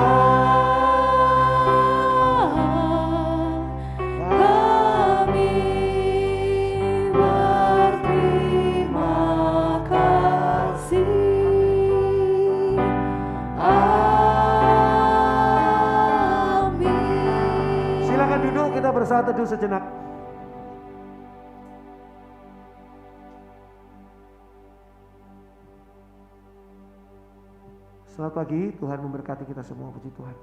kita bersatu teduh sejenak. Selamat pagi, Tuhan memberkati kita semua, puji Tuhan.